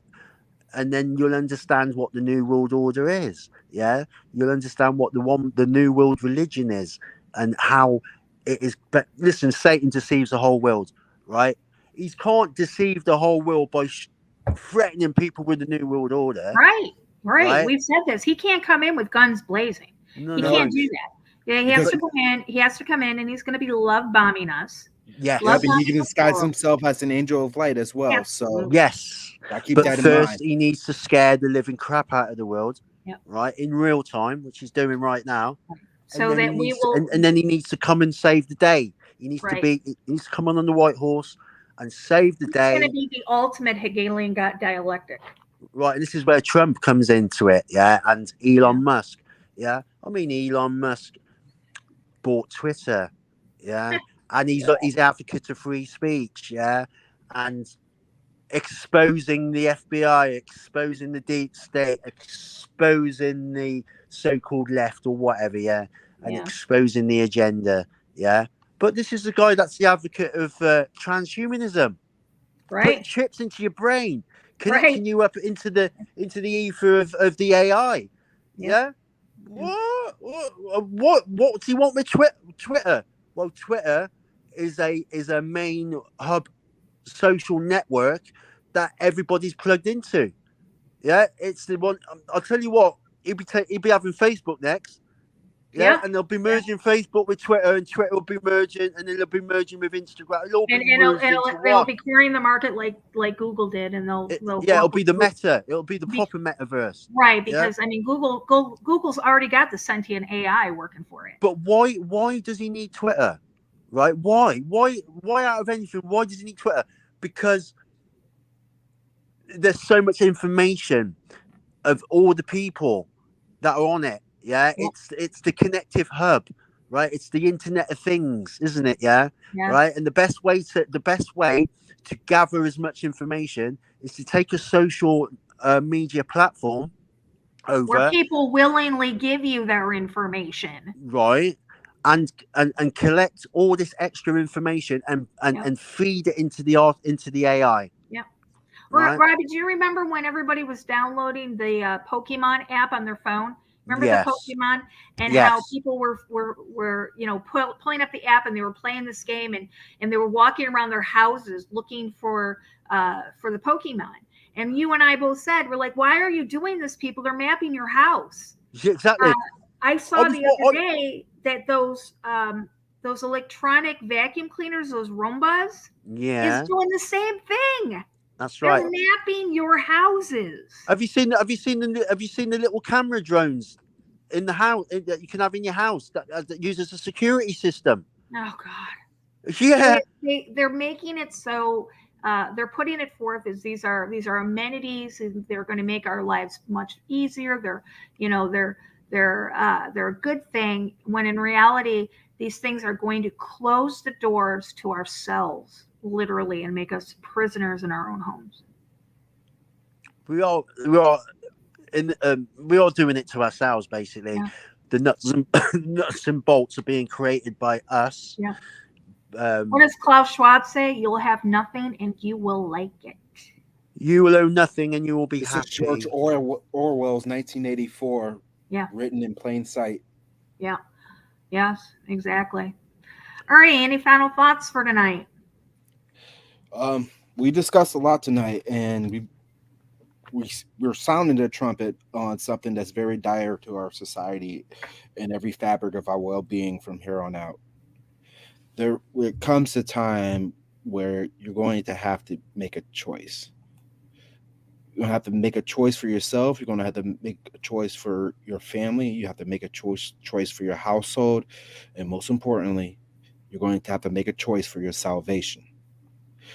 and then you'll understand what the new world order is, yeah. You'll understand what the new world religion is and how it is. But listen, Satan deceives the whole world, right? He can't deceive the whole world by threatening people with the new world order, right. We've said this. He can't come in with guns blazing. He can't do that. Yeah, he has to come in. He has to come in, and he's going to be love bombing us. Yes, but he can disguise himself as an angel of light as well. Absolutely. So yes, keep that in mind. First he needs to scare the living crap out of the world, right, in real time, which he's doing right now. So that we will, and then he needs to come and save the day. He needs he needs to come on the white horse and save the day. It's going to be the ultimate Hegelian dialectic. Right, and this is where Trump comes into it, yeah, and Elon Musk, yeah. I mean, Elon Musk bought Twitter, yeah, and he's advocate of free speech, yeah, and exposing the FBI, exposing the deep state, exposing the so-called left or whatever, yeah, and exposing the agenda, yeah. But this is the guy that's the advocate of transhumanism, putting chips into your brain, connecting you up into the ether of the AI, yeah. What do you want with Twitter? Well, Twitter is a main hub social network that everybody's plugged into. Yeah, it's the one. I'll tell you what, he'll be having Facebook next. Yeah, and they'll be merging Facebook with Twitter, and Twitter will be merging, and then they'll be merging with Instagram. It'll be clearing the market like Google did, and they'll it'll be the meta. It'll be the proper metaverse. Right, because I mean, Google's already got the sentient AI working for it. But why does he need Twitter? Right? Why out of anything? Why does he need Twitter? Because there's so much information of all the people that are on it. Yeah, it's the connective hub, right? It's the Internet of Things, isn't it? Yeah, right. And the best way to gather as much information is to take a social media platform where people willingly give you their information, right? And collect all this extra information and feed it into the AI. Yeah. Right. Robbie, do you remember when everybody was downloading the Pokemon app on their phone? Remember the Pokemon and how people were pulling up the app and they were playing this game and they were walking around their houses looking for the Pokemon. And you and I both said, we're like, why are you doing this, people? They're mapping your house. Exactly. I saw the other day that those electronic vacuum cleaners, those Roombas, is doing the same thing. That's right. They're mapping your houses. Have you seen the little camera drones in the house that you can have in your house that uses a security system? Oh God. Yeah. They're making it so they're putting it forth as these are amenities and they're going to make our lives much easier. They're a good thing, when in reality these things are going to close the doors to ourselves, literally, and make us prisoners in our own homes. We are doing it to ourselves, basically. Yeah. The nuts and bolts are being created by us. Yeah. What does Klaus Schwab say? You'll have nothing and you will like it. You will own nothing and you will be This happy. is George Orwell's 1984, Yeah. written in plain sight. Yeah. Yes, exactly. Ernie, any final thoughts for tonight? We discussed a lot tonight, and we're sounding the trumpet on something that's very dire to our society and every fabric of our well-being from here on out. There comes a time where you're going to have to make a choice. You're going to have to make a choice for yourself. You're going to have to make a choice for your family. You have to make a choice for your household. And most importantly, you're going to have to make a choice for your salvation.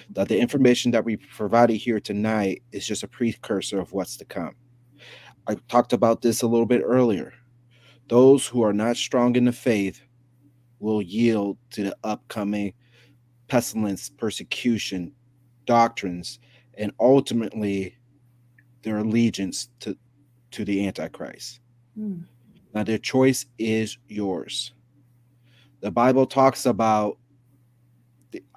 That the information that we provided here tonight is just a precursor of what's to come. I talked about this a little bit earlier. Those who are not strong in the faith will yield to the upcoming pestilence, persecution, doctrines, and ultimately their allegiance to the Antichrist. Now, their choice is yours. The Bible talks about,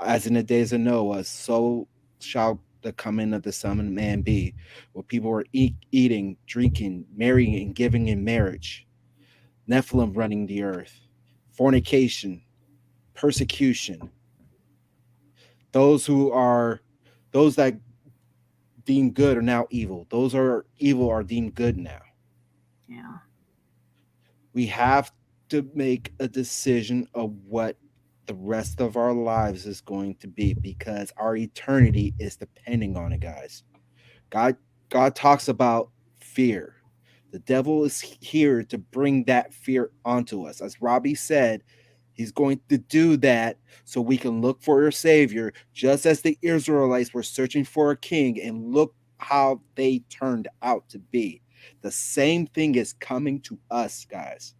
as in the days of Noah, so shall the coming of the Son of Man be, where people were eating, drinking, marrying, and giving in marriage, Nephilim running the earth, fornication, persecution. Those that deemed good are now evil. Those are evil are deemed good now. Yeah. We have to make a decision of what the rest of our lives is going to be, because our eternity is depending on it, guys. God talks about fear. The devil is here to bring that fear onto us. As Robbie said, he's going to do that so we can look for a savior, just as the Israelites were searching for a king, and look how they turned out to be. The same thing is coming to us, guys.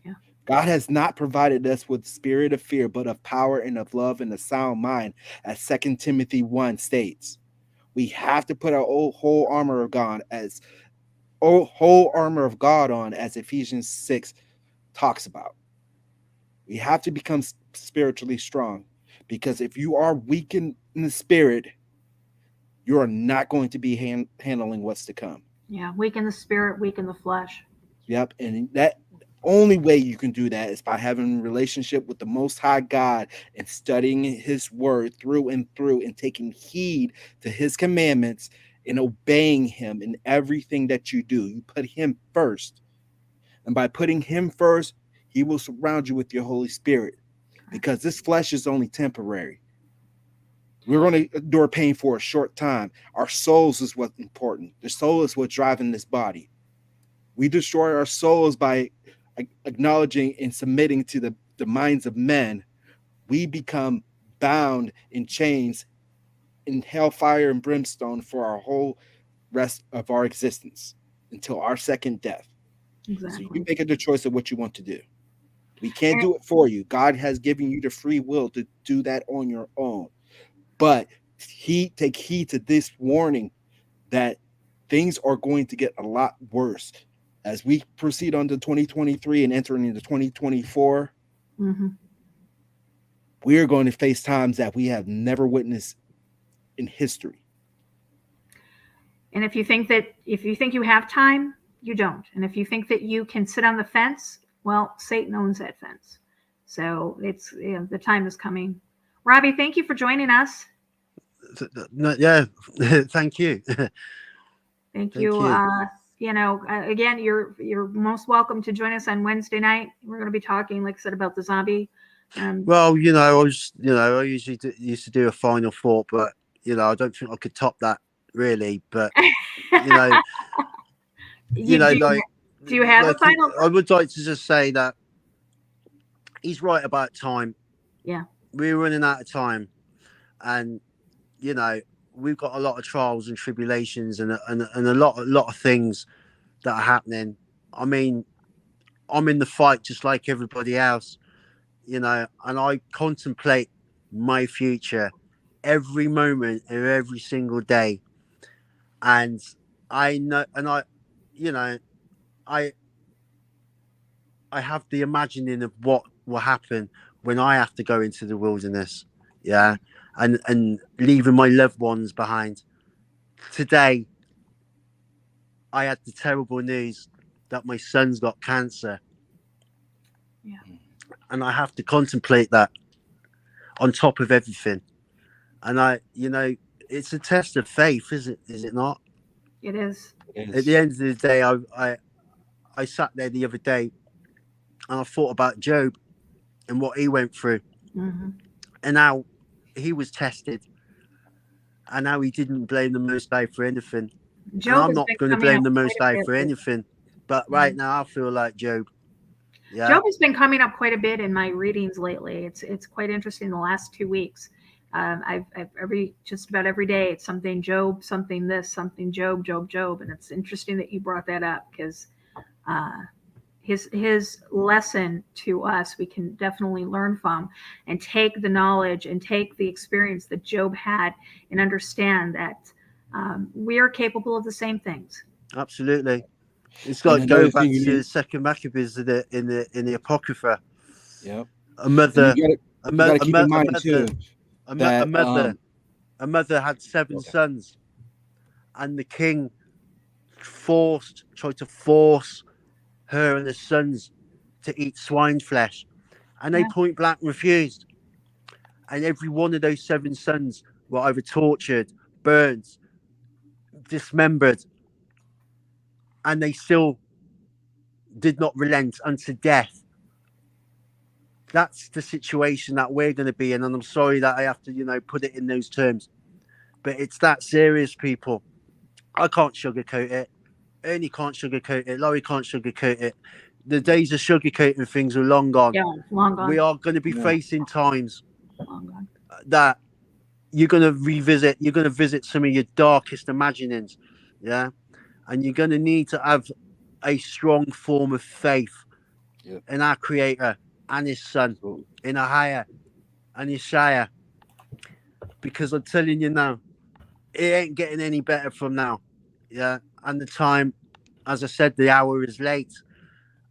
Yeah. God has not provided us with the spirit of fear, but of power and of love and a sound mind, as 2 Timothy 1 states. We have to put our whole armor of God on, as Ephesians 6 talks about. We have to become spiritually strong, because if you are weak in the spirit, you are not going to be handling what's to come. Yeah. Weak in the spirit, weak in the flesh. Yep. And that only way you can do that is by having a relationship with the Most High God and studying His Word through and through, and taking heed to His commandments and obeying Him in everything that you do. You put Him first. And by putting Him first, He will surround you with your Holy Spirit, because this flesh is only temporary. We're going to endure pain for a short time. Our souls is what's important. The soul is what's driving this body. We destroy our souls by acknowledging and submitting to the minds of men. We become bound in chains in hellfire and brimstone for our whole rest of our existence, until our second death. Exactly. So you make the choice of what you want to do. We can't do it for you. God has given you the free will to do that on your own. But take heed to this warning that things are going to get a lot worse as we proceed on to 2023 and entering into 2024. Mm-hmm. We are going to face times that we have never witnessed in history. And if you think you have time, you don't. And if you think that you can sit on the fence, well, Satan owns that fence. So it's, the time is coming. Robbie, thank you for joining us. Yeah, thank you. Thank you. Again, you're most welcome to join us on Wednesday night. We're going to be talking, like I said, about the zombie. Well, I usually used to do a final thought, but I don't think I could top that, really. But do you have a final? I would like to just say that he's right about time. Yeah, we're running out of time, and we've got a lot of trials and tribulations, and a lot of things that are happening. I mean, I'm in the fight just like everybody else, and I contemplate my future every moment of every single day. And I know, and you know, I, I have the imagining of what will happen when I have to go into the wilderness. Yeah. And leaving my loved ones behind. Today, I had the terrible news that my son's got cancer. Yeah. And I have to contemplate that on top of everything. And it's a test of faith, is it not? It is. At the end of the day, I sat there the other day and I thought about Job and what he went through Hmm. and how he was tested and how he didn't blame the Most High for anything. And Job I'm has not been going to coming blame up the quite Most a High bit for lately. anything. But Yeah. right now, I feel like Job. Yeah. Job has been coming up quite a bit in my readings lately. It's quite interesting. The last 2 weeks, I've just about every day it's something Job, something this, something Job, Job, Job, and it's interesting that you brought that up because uh, his lesson to us we can definitely learn from and take the knowledge and take the experience that Job had and understand that we are capable of the same things. Absolutely. It's And like going another back thing you to need, the second Maccabees in the Apocrypha. yep. A And mother, you got to keep in mind too a, mo- that a mother had seven okay, sons, and the king tried to force her and the sons to eat swine flesh, and they Yeah, point blank refused. And every one of those seven sons were either tortured, burned, dismembered, and they still did not relent unto death. That's the situation that we're going to be in, and I'm sorry that I have to, put it in those terms, but it's that serious, people. I can't sugarcoat it. Ernie can't sugarcoat it. Laurie can't sugarcoat it. The days of sugarcoating things are long gone. yeah, long We gone, are going to be yeah. facing times long gone. that you're going to revisit. You're going to visit some of your darkest imaginings, yeah, and you're going to need to have a strong form of faith Yep. in our Creator and His Son, So, in Ahia and Yeshaya, because I'm telling you now, it ain't getting any better from now, yeah. And the time, as I said, the hour is late,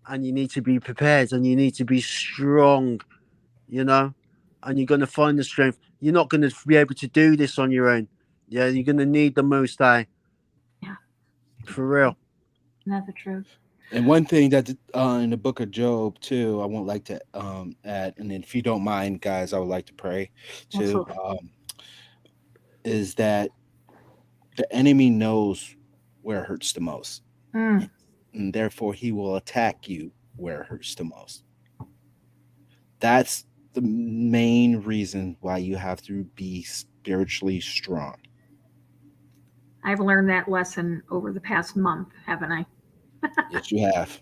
and you need to be prepared, and you need to be strong, you know, and you're going to find the strength. You're not going to be able to do this on your own. Yeah, you're going to need the Most High, Yeah, for real. that's the truth. and one thing that in the book of Job too, I would like to add, and if you don't mind, guys, I would like to pray too. Absolutely. Is that the enemy knows where it hurts the most, Mm, and therefore he will attack you where it hurts the most. That's the main reason why you have to be spiritually strong. I've learned that lesson over the past month, haven't I? Yes, you have.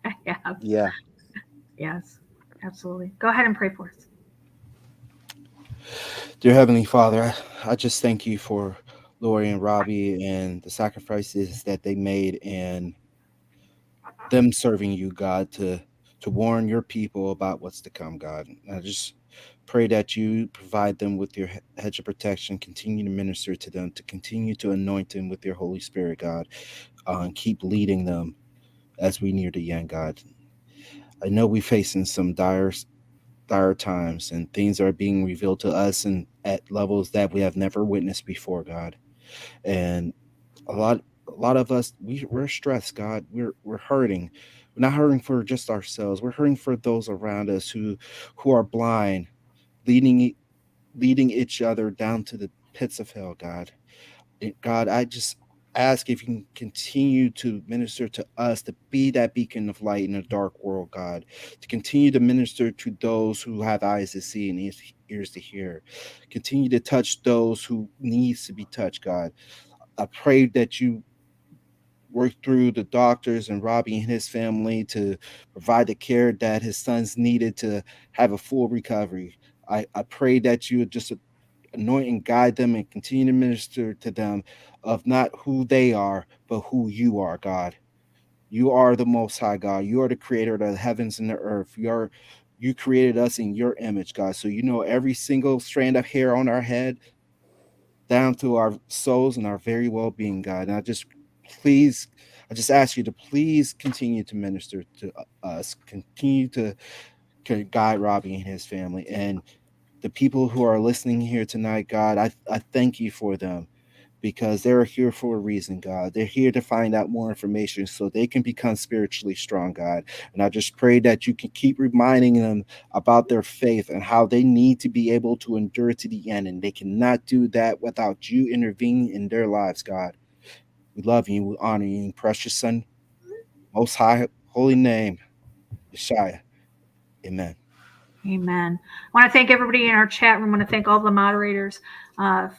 I have. Yeah. Yes, absolutely. Go ahead and pray for us. Dear Heavenly Father, I just thank you for Lori and Robbie and the sacrifices that they made and them serving you, God, to warn your people about what's to come, God. And I just pray that you provide them with your hedge of protection, continue to minister to them, to continue to anoint them with your Holy Spirit, God, and keep leading them as we near the end, God. I know we're facing some dire times, and things are being revealed to us and at levels that we have never witnessed before, God. And a lot of us we're stressed, God. We're hurting. We're not hurting for just ourselves. We're hurting for those around us who are blind, leading leading each other down to the pits of hell, God. God, I just ask if you can continue to minister to us, to be that beacon of light in a dark world, God, to continue to minister to those who have eyes to see and ears to hear. Continue to touch those who needs to be touched, God. I pray that you work through the doctors and Robbie and his family to provide the care that his sons needed to have a full recovery. I pray that you would just anoint and guide them and continue to minister to them of not who they are, but who you are, God. You are the Most High God. You are the creator of the heavens and the earth. You created us in your image, God. So you know every single strand of hair on our head, down to our souls and our very well-being, God. And I just ask you to please continue to minister to us, continue to guide Robbie and his family, and the people who are listening here tonight, God. I thank you for them, because they're here for a reason, God. They're here to find out more information so they can become spiritually strong, God. And I just pray that you can keep reminding them about their faith and how they need to be able to endure to the end. And they cannot do that without you intervening in their lives, God. We love you. We honor you in precious Son, most high, holy name, Yeshua. Amen. Amen. I want to thank everybody in our chat room. I want to thank all the moderators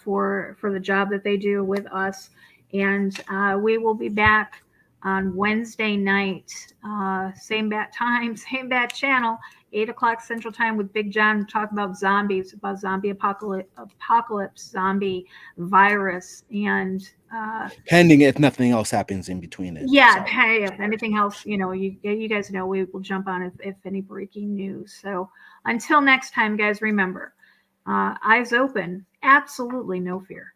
for the job that they do with us. And we will be back on Wednesday night, same bat time, same bat channel, 8 o'clock Central Time, with Big John, talk about zombies, about zombie apocalypse, zombie virus, and Pending if nothing else happens in between it. yeah, So. hey, if anything else, you guys know we will jump on if any breaking news. So until next time, guys, remember, eyes open, absolutely no fear.